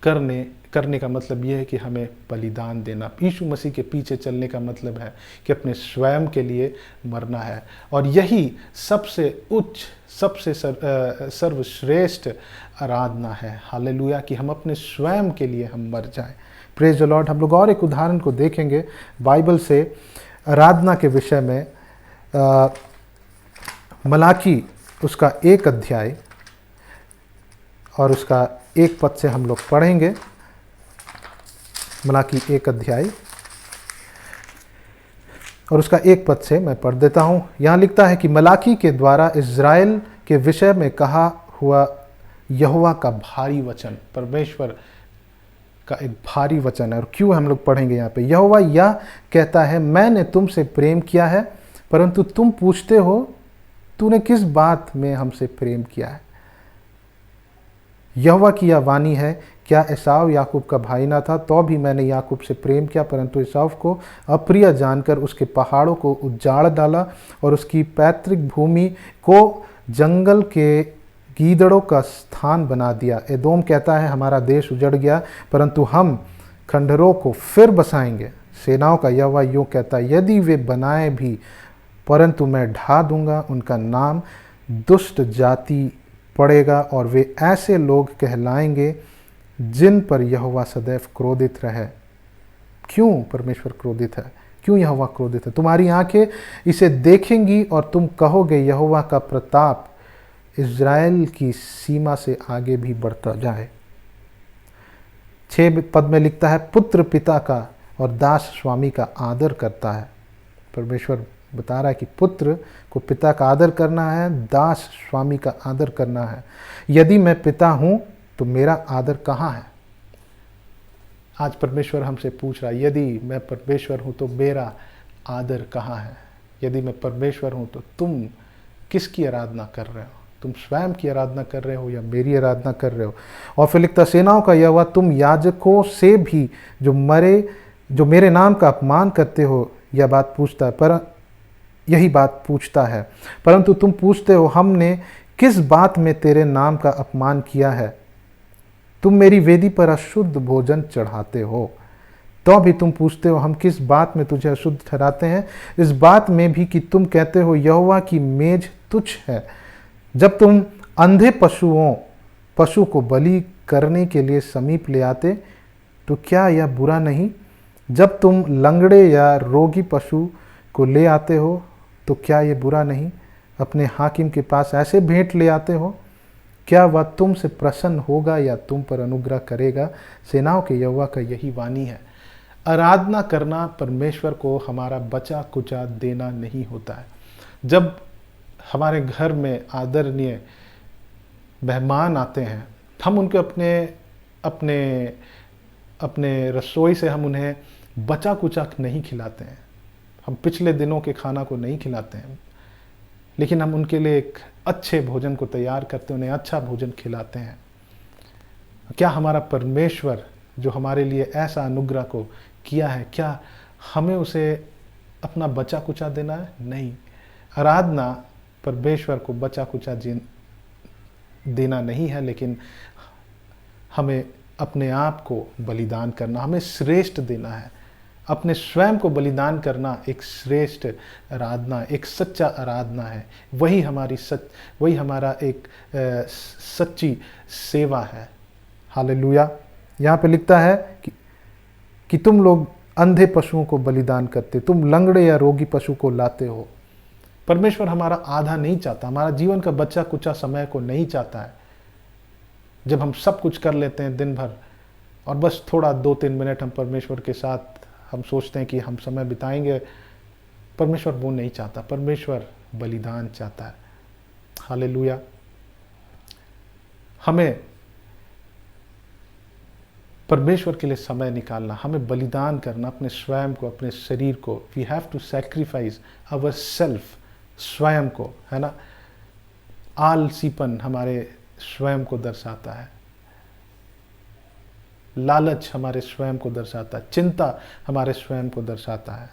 करने का मतलब यह है कि हमें बलिदान देना। यीशु मसीह के पीछे चलने का मतलब है कि अपने स्वयं के लिए मरना है। और यही सबसे उच्च, सबसे सर्वश्रेष्ठ आराधना है। हालेलुया, कि हम अपने स्वयं के लिए हम मर जाएं। Praise the Lord. हम लोग और एक उदाहरण को देखेंगे बाइबल से आराधना के विषय में। मलाकी उसका 1 अध्याय और उसका 1 पद से हम लोग पढ़ेंगे। मलाकी 1 अध्याय और उसका 1 पद से मैं पढ़ देता हूँ। यहाँ लिखता है कि मलाकी के द्वारा इज़राइल के विषय में कहा हुआ यहोवा का भारी वचन, परमेश्वर का एक भारी वचन है। और क्यों हम लोग पढ़ेंगे यहाँ पे। यहोवा यह कहता है, मैंने तुमसे प्रेम किया है, परंतु तुम पूछते हो तूने किस बात में हमसे प्रेम किया है। यहोवा की यह वाणी है, क्या एसाव याकूब का भाई ना था, तो भी मैंने याकूब से प्रेम किया, परंतु एसाव को अप्रिय जानकर उसके पहाड़ों को उजाड़ डाला और उसकी पैतृक भूमि को जंगल के गीदड़ों का स्थान बना दिया। एदोम कहता है, हमारा देश उजड़ गया, परंतु हम खंडहरों को फिर बसाएंगे। सेनाओं का यहोवा यूँ कहता है, यदि वे बनाए भी, परंतु मैं ढा दूंगा। उनका नाम दुष्ट जाति पड़ेगा और वे ऐसे लोग कहलाएंगे जिन पर यहोवा सदैव क्रोधित रहे। क्यों परमेश्वर क्रोधित है? क्यों यहोवा क्रोधित है? तुम्हारी आंखें इसे देखेंगी और तुम कहोगे, यहोवा का प्रताप इज़राइल की सीमा से आगे भी बढ़ता जाए। 6 पद में लिखता है, पुत्र पिता का और दास स्वामी का आदर करता है। परमेश्वर बता रहा है कि पुत्र को पिता का आदर करना है, दास स्वामी का आदर करना है। यदि मैं पिता हूँ तो मेरा आदर कहाँ है? आज परमेश्वर हमसे पूछ रहा है, यदि मैं परमेश्वर हूँ तो मेरा आदर कहाँ है? यदि मैं परमेश्वर हूँ तो तुम किसकी आराधना कर रहे हो? तुम स्वयं की आराधना कर रहे हो या मेरी आराधना कर रहे हो? और फिर लिखता, सेनाओं का यहोवा, तुम याजकों से भी जो मेरे नाम का अपमान करते हो यह बात पूछता है, पर यही बात पूछता है, परंतु तुम पूछते हो, हमने किस बात में तेरे नाम का अपमान किया है? तुम मेरी वेदी पर अशुद्ध भोजन चढ़ाते हो। तो भी तुम पूछते हो हम किस बात में तुझे अशुद्ध ठहराते हैं? इस बात में भी कि तुम कहते हो यहोवा की मेज तुच्छ है। जब तुम अंधे पशु को बलि करने के लिए समीप ले आते तो क्या यह बुरा नहीं? जब तुम लंगड़े या रोगी पशु को ले आते हो तो क्या यह बुरा नहीं? अपने हाकिम के पास ऐसे भेंट ले आते हो, क्या वह तुमसे प्रसन्न होगा या तुम पर अनुग्रह करेगा? सेनाओं के यहोवा का यही वाणी है। आराधना करना परमेश्वर को हमारा बचा कुचा देना नहीं होता है। जब हमारे घर में आदरणीय मेहमान आते हैं, हम उनको अपने रसोई से हम उन्हें बचा कुचा नहीं खिलाते हैं। हम पिछले दिनों के खाना को नहीं खिलाते हैं, लेकिन हम उनके लिए एक अच्छे भोजन को तैयार करते हैं, उन्हें अच्छा भोजन खिलाते हैं। क्या हमारा परमेश्वर जो हमारे लिए ऐसा अनुग्रह को किया है, क्या हमें उसे अपना बचा कुचा देना है? नहीं। आराधना परमेश्वर को बचा कुचा देना नहीं है, लेकिन हमें अपने आप को बलिदान करना, हमें श्रेष्ठ देना है। अपने स्वयं को बलिदान करना एक श्रेष्ठ आराधना, एक सच्चा आराधना है। वही हमारा एक सच्ची सेवा है। हालेलुया। यहाँ पे लिखता है कि तुम लोग अंधे पशुओं को बलिदान करते, तुम लंगड़े या रोगी पशु को लाते हो। परमेश्वर हमारा आधा नहीं चाहता, हमारा जीवन का बचा कुचा समय को नहीं चाहता है। जब हम सब कुछ कर लेते हैं दिन भर और बस थोड़ा 2-3 मिनट हम परमेश्वर के साथ हम सोचते हैं कि हम समय बिताएंगे, परमेश्वर वो नहीं चाहता। परमेश्वर बलिदान चाहता है। हालेलुया। हमें परमेश्वर के लिए समय निकालना, हमें बलिदान करना, अपने स्वयं को, अपने शरीर को। We have to sacrifice our self, स्वयं को, है ना। आलसीपन हमारे स्वयं को दर्शाता है, लालच हमारे स्वयं को दर्शाता है, चिंता हमारे स्वयं को दर्शाता है,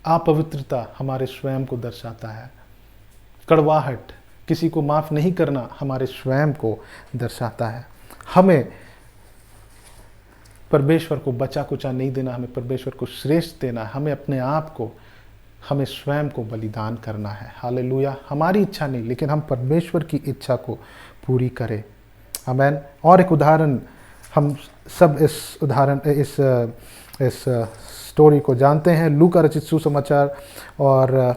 अपवित्रता हमारे स्वयं को दर्शाता है, कड़वाहट, किसी को माफ नहीं करना हमारे स्वयं को दर्शाता है। हमें परमेश्वर को बचा कुचा नहीं देना, हमें परमेश्वर को श्रेष्ठ देना, हमें अपने आप को, हमें स्वयं को बलिदान करना है। हालेलुया। हमारी इच्छा नहीं, लेकिन हम परमेश्वर की इच्छा को पूरी करें। आमेन। और एक उदाहरण, हम सब इस स्टोरी को जानते हैं। लूका रचित सुसमाचार और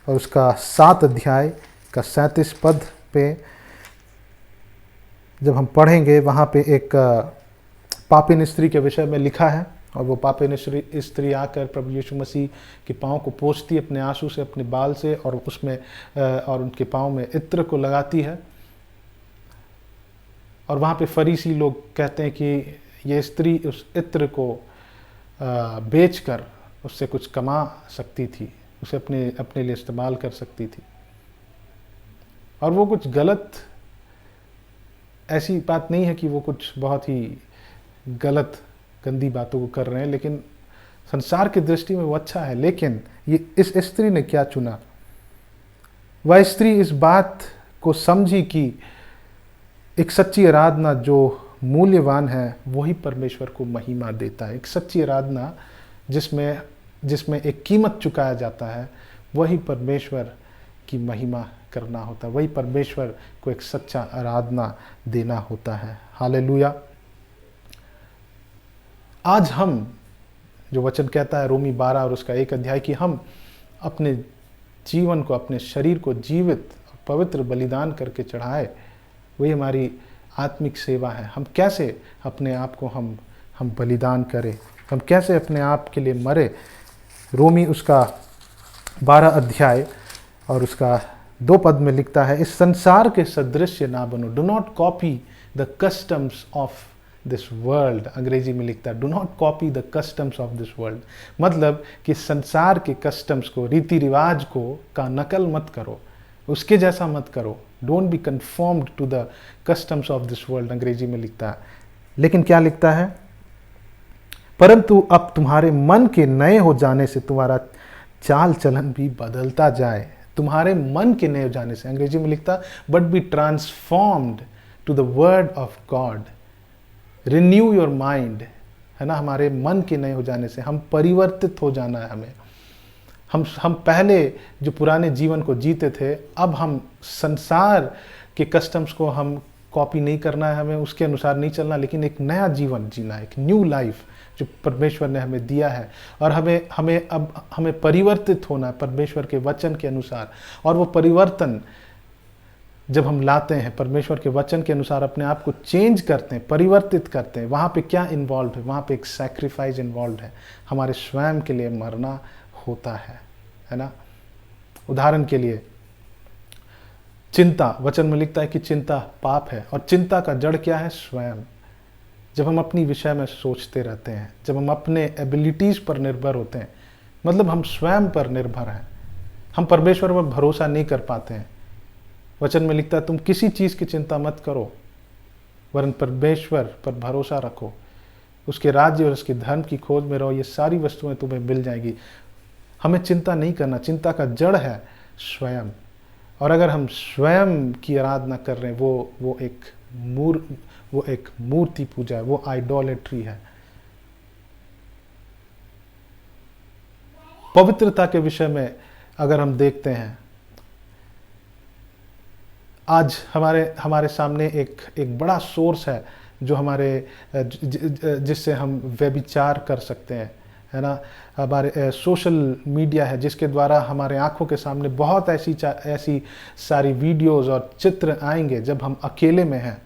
उसका 7 अध्याय का 37 पद पे जब हम पढ़ेंगे, वहाँ पे एक पापिन स्त्री के विषय में लिखा है। और वो पापिन स्त्री आकर प्रभु यीशु मसीह के पाँव को पोंछती है अपने आंसू से, अपने बाल से, और उसमें और उनके पाँव में इत्र को लगाती है। और वहाँ पे फरीसी लोग कहते हैं कि ये स्त्री उस इत्र को बेचकर उससे कुछ कमा सकती थी, उसे अपने लिए इस्तेमाल कर सकती थी। और वो कुछ गलत, ऐसी बात नहीं है कि वो कुछ बहुत ही गलत गंदी बातों को कर रहे हैं, लेकिन संसार की दृष्टि में वो अच्छा है। लेकिन ये इस स्त्री ने क्या चुना? वह स्त्री इस बात को समझी कि एक सच्ची आराधना जो मूल्यवान है वही परमेश्वर को महिमा देता है। एक सच्ची आराधना जिसमें एक कीमत चुकाया जाता है, वही परमेश्वर की महिमा करना होता है, वही परमेश्वर को एक सच्चा आराधना देना होता है। हालेलुया। आज हम, जो वचन कहता है रोमी 12 और उसका 1 अध्याय, कि हम अपने जीवन को, अपने शरीर को जीवित पवित्र बलिदान करके चढ़ाए, वही हमारी आत्मिक सेवा है। हम कैसे अपने आप को हम बलिदान करें, हम कैसे अपने आप के लिए मरे। रोमी उसका 12 अध्याय और उसका 2 पद में लिखता है, इस संसार के सदृश्य ना बनो, do not copy the customs of this world. अंग्रेजी में लिखता है, do not copy the customs of this world. मतलब कि संसार के कस्टम्स को, रीति रिवाज का नकल मत करो, उसके जैसा मत करो। Don't be conformed to the customs of this world, अंग्रेजी में लिखता है। लेकिन क्या लिखता है? परंतु अब तुम्हारे मन के नए हो जाने से तुम्हारा चाल चलन भी बदलता जाए। तुम्हारे मन के नए हो जाने से, अंग्रेजी में लिखता but be transformed to the word of God. Renew your mind, है ना, हमारे मन के नए हो जाने से हम परिवर्तित हो जाना है हमें। हम पहले जो पुराने जीवन को जीते थे, अब हम संसार के कस्टम्स को हम कॉपी नहीं करना है, हमें उसके अनुसार नहीं चलना, लेकिन एक नया जीवन जीना है, एक न्यू लाइफ जो परमेश्वर ने हमें दिया है। और हमें परिवर्तित होना है परमेश्वर के वचन के अनुसार। और वो परिवर्तन जब हम लाते हैं परमेश्वर के वचन के अनुसार, अपने आप को चेंज करते हैं, परिवर्तित करते हैं, वहाँ पे क्या इन्वॉल्व है? वहाँ पे एक सैक्रिफाइस इन्वॉल्व है, हमारे स्वयं के लिए मरना होता है ना। उदाहरण के लिए चिंता, वचन में लिखता है कि चिंता पाप है, और चिंता का जड़ क्या है? स्वयं। जब हम अपनी विषय में सोचते रहते हैं, जब हम अपने एबिलिटीज़ पर निर्भर होते हैं, मतलब हम स्वयं पर निर्भर हैं, हम परमेश्वर पर भरोसा नहीं कर पाते हैं। वचन में लिखता है तुम किसी चीज़ की चिंता मत करो, वरन परमेश्वर पर भरोसा रखो, उसके राज्य और उसके धर्म की खोज में रहो, ये सारी वस्तुएं तुम्हें मिल जाएगी। हमें चिंता नहीं करना, चिंता का जड़ है स्वयं। और अगर हम स्वयं की आराधना कर रहे हैं, वो एक मूर्ति पूजा है, वो आइडोलेट्री है। पवित्रता के विषय में अगर हम देखते हैं, आज हमारे सामने एक बड़ा सोर्स है जो जिससे हम व्यभिचार कर सकते हैं, है ना। हमारे सोशल मीडिया है जिसके द्वारा हमारे आंखों के सामने बहुत ऐसी सारी वीडियोस और चित्र आएंगे। जब हम अकेले में हैं,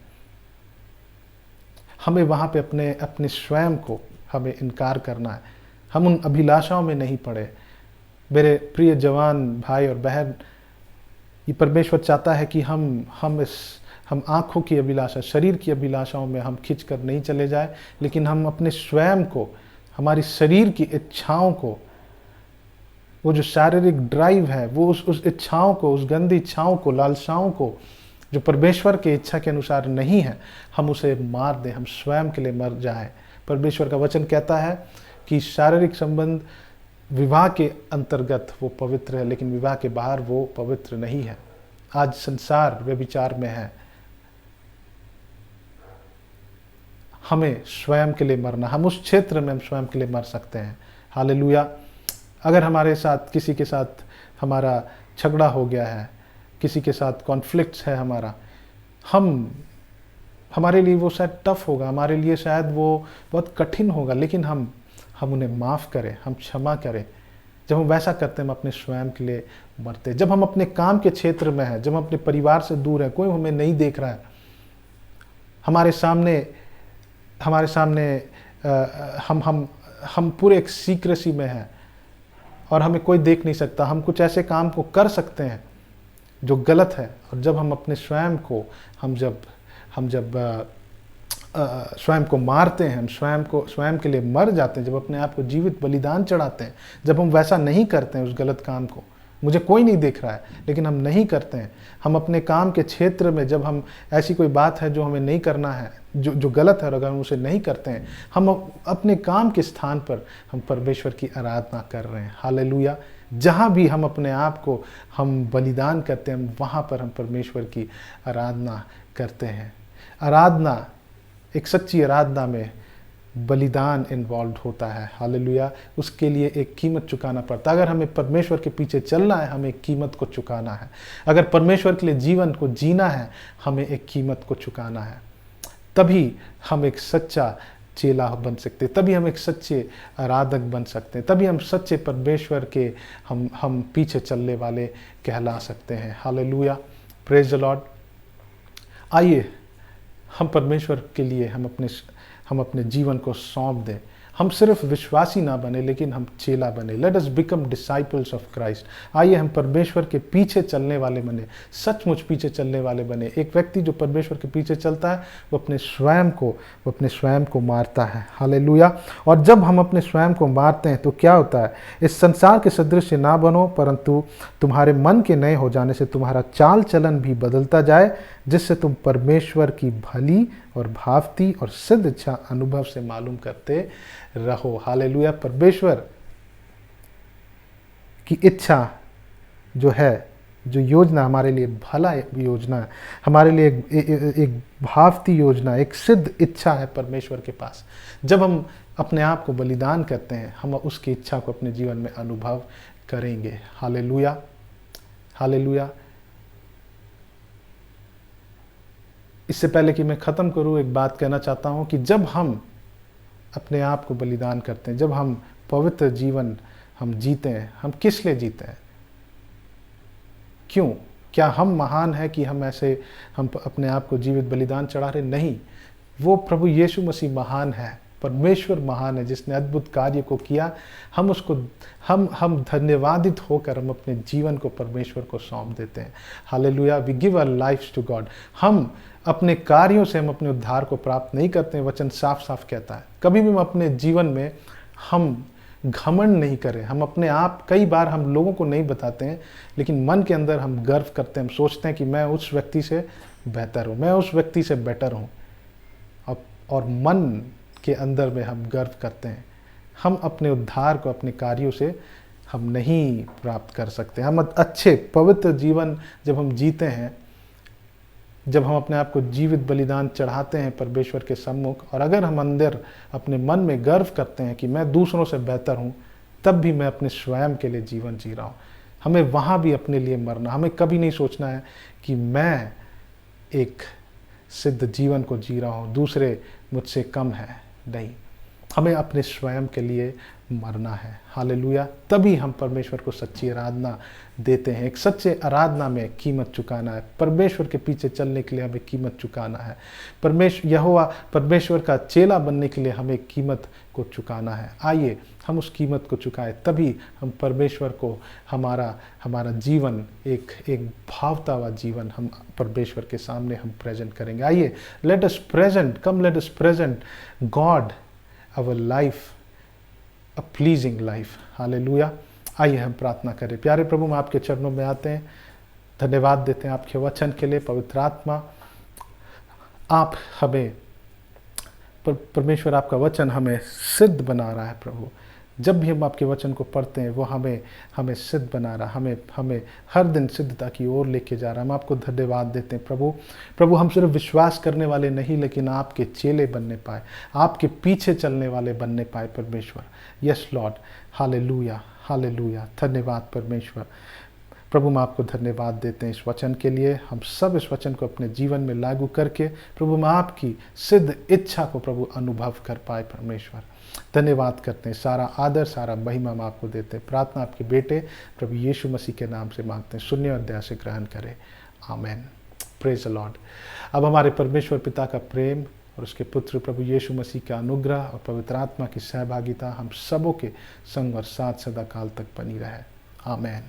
हमें वहाँ पे अपने स्वयं को हमें इनकार करना है। हम उन अभिलाषाओं में नहीं पड़े। मेरे प्रिय जवान भाई और बहन, ये परमेश्वर चाहता है कि हम आंखों की अभिलाषा, शरीर की अभिलाषाओं में हम खिंच कर नहीं चले जाए, लेकिन हम अपने स्वयं को, हमारी शरीर की इच्छाओं को, वो जो शारीरिक ड्राइव है, वो उस इच्छाओं को, उस गंदी इच्छाओं को, लालसाओं को जो परमेश्वर के इच्छा के अनुसार नहीं है, हम उसे मार दें, हम स्वयं के लिए मर जाएं। परमेश्वर का वचन कहता है कि शारीरिक संबंध विवाह के अंतर्गत वो पवित्र है, लेकिन विवाह के बाहर वो पवित्र नहीं है। आज संसार व्यभिचार में है। हमें स्वयं के लिए मरना, हम उस क्षेत्र में हम स्वयं के लिए मर सकते हैं। हालेलुया। अगर हमारे साथ किसी के साथ हमारा झगड़ा हो गया है, किसी के साथ कॉन्फ्लिक्ट्स है हमारे लिए वो शायद टफ होगा, हमारे लिए शायद वो बहुत कठिन होगा, लेकिन हम उन्हें माफ़ करें, हम क्षमा करें। जब हम वैसा करते हैं, हम अपने स्वयं के लिए मरते हैं। जब हम अपने काम के क्षेत्र में हैं, जब हम अपने परिवार से दूर हैं, कोई हमें नहीं देख रहा है, हमारे सामने हम पूरे एक सीक्रेसी में हैं और हमें कोई देख नहीं सकता, हम कुछ ऐसे काम को कर सकते हैं जो गलत है। और जब हम अपने स्वयं को स्वयं को मारते हैं, हम स्वयं के लिए मर जाते हैं, जब अपने आप को जीवित बलिदान चढ़ाते हैं, जब हम वैसा नहीं करते हैं उस गलत काम को, मुझे कोई नहीं देख रहा है लेकिन हम नहीं करते हैं, हम अपने काम के क्षेत्र में जब हम ऐसी कोई बात है जो हमें नहीं करना है, जो गलत है, और अगर हम उसे नहीं करते हैं, हम अपने काम के स्थान पर हम परमेश्वर की आराधना कर रहे हैं। हालेलुया। जहाँ भी हम अपने आप को हम बलिदान करते हैं, वहाँ पर हम परमेश्वर की आराधना करते हैं। आराधना, एक सच्ची आराधना में बलिदान इन्वॉल्व होता है। हालेलुया। उसके लिए एक कीमत चुकाना पड़ता है। अगर हमें परमेश्वर के पीछे चलना है, हमें एक कीमत को चुकाना है। अगर परमेश्वर के लिए जीवन को जीना है, हमें एक कीमत को चुकाना है। तभी हम एक सच्चा चेला बन सकते, तभी हम एक सच्चे आराधक बन सकते हैं, तभी हम सच्चे परमेश्वर के हम पीछे चलने वाले कहला सकते हैं। हालेलुया। Praise the Lord. आइए हम परमेश्वर के लिए हम अपने जीवन को सौंप दें। हम सिर्फ विश्वासी ना बने, लेकिन हम चेला बने। Let us become disciples of Christ. आइए हम परमेश्वर के पीछे चलने वाले बने, सचमुच पीछे चलने वाले बने। एक व्यक्ति जो परमेश्वर के पीछे चलता है, वो अपने स्वयं को मारता है। हालेलुया। और जब हम अपने स्वयं को मारते हैं तो क्या होता है? इस संसार के सदृश ना बनो, परंतु तुम्हारे मन के नए हो जाने से तुम्हारा चाल चलन भी बदलता जाए, जिससे तुम परमेश्वर की भली और भावती और सिद्ध इच्छा अनुभव से मालूम करते रहो। हालेलुया। परमेश्वर की इच्छा जो है जो योजना हमारे लिए भला योजना है, हमारे लिए एक भावती योजना, एक सिद्ध इच्छा है परमेश्वर के पास। जब हम अपने आप को बलिदान करते हैं, हम उसकी इच्छा को अपने जीवन में अनुभव करेंगे। Hallelujah, hallelujah. इससे पहले कि मैं ख़त्म करूं, एक बात कहना चाहता हूं कि जब हम अपने आप को बलिदान करते हैं, जब हम पवित्र जीवन हम जीते हैं, हम किस लिए जीते हैं? क्यों? क्या हम महान है कि हम अपने आप को जीवित बलिदान चढ़ा रहे? नहीं, वो प्रभु यीशु मसीह महान है, परमेश्वर महान है जिसने अद्भुत कार्य को किया। हम धन्यवादित होकर हम अपने जीवन को परमेश्वर को सौंप देते हैं। Hallelujah, we give our lives to God. हम अपने कार्यों से हम अपने उद्धार को प्राप्त नहीं करते हैं। वचन साफ साफ कहता है कभी भी हम अपने जीवन में हम घमंड नहीं करें। हम अपने आप, कई बार हम लोगों को नहीं बताते हैं, लेकिन मन के अंदर हम गर्व करते हैं। हम सोचते हैं कि मैं उस व्यक्ति से बेहतर हूँ, मैं उस व्यक्ति से बेटर हूँ, और मन के अंदर में हम गर्व करते हैं। हम अपने उद्धार को अपने कार्यों से हम नहीं प्राप्त कर सकते। हम अच्छे पवित्र जीवन जब हम जीते हैं, जब हम अपने आप को जीवित बलिदान चढ़ाते हैं परमेश्वर के सम्मुख, और अगर हम अंदर अपने मन में गर्व करते हैं कि मैं दूसरों से बेहतर हूँ, तब भी मैं अपने स्वयं के लिए जीवन जी रहा हूँ। हमें वहाँ भी अपने लिए मरना। हमें कभी नहीं सोचना है कि मैं एक सिद्ध जीवन को जी रहा हूँ, दूसरे मुझसे कम है। नहीं, हमें अपने स्वयं के लिए मरना है। हालेलुया, तभी हम परमेश्वर को सच्ची आराधना देते हैं। एक सच्चे आराधना में कीमत चुकाना है। परमेश्वर के पीछे चलने के लिए हमें कीमत चुकाना है। परमेश्वर का चेला बनने के लिए हमें कीमत को चुकाना है। आइए हम उस कीमत को चुकाएं, तभी हम परमेश्वर को हमारा जीवन एक भावता हुआ जीवन हम परमेश्वर के सामने हम प्रेजेंट करेंगे। आइए, let us present God our life, a pleasing life. Hallelujah. आइए हम प्रार्थना करें। प्यारे प्रभु, हम आपके चरणों में आते हैं, धन्यवाद देते हैं आपके वचन के लिए। पवित्र आत्मा, आप हमें परमेश्वर, आपका वचन हमें सिद्ध बना रहा है प्रभु। जब भी हम आपके वचन को पढ़ते हैं, वो हमें सिद्ध बना रहा है, हमें हर दिन सिद्धता की ओर लेके जा रहा है। हम आपको धन्यवाद देते हैं प्रभु। हम सिर्फ विश्वास करने वाले नहीं, लेकिन आपके चेले बनने पाए, आपके पीछे चलने वाले बनने पाए परमेश्वर। Yes Lord, hallelujah, hallelujah. धन्यवाद परमेश्वर। प्रभु, हम आपको धन्यवाद देते हैं इस वचन के लिए। हम सब इस वचन को अपने जीवन में लागू करके प्रभु हम आपकी सिद्ध इच्छा को प्रभु अनुभव कर पाए परमेश्वर। धन्यवाद करते हैं। सारा आदर, सारा महिमा हम आपको देते हैं। प्रार्थना आपके बेटे प्रभु यीशु मसीह के नाम से मांगते हैं। सुनिए और दया से ग्रहण करें। आमेन। Praise the Lord. अब हमारे परमेश्वर पिता का प्रेम और उसके पुत्र प्रभु यीशु मसीह का अनुग्रह और पवित्र आत्मा की सहभागिता हम सबों के संग और साथ सदा काल तक बनी रहे। आमेन।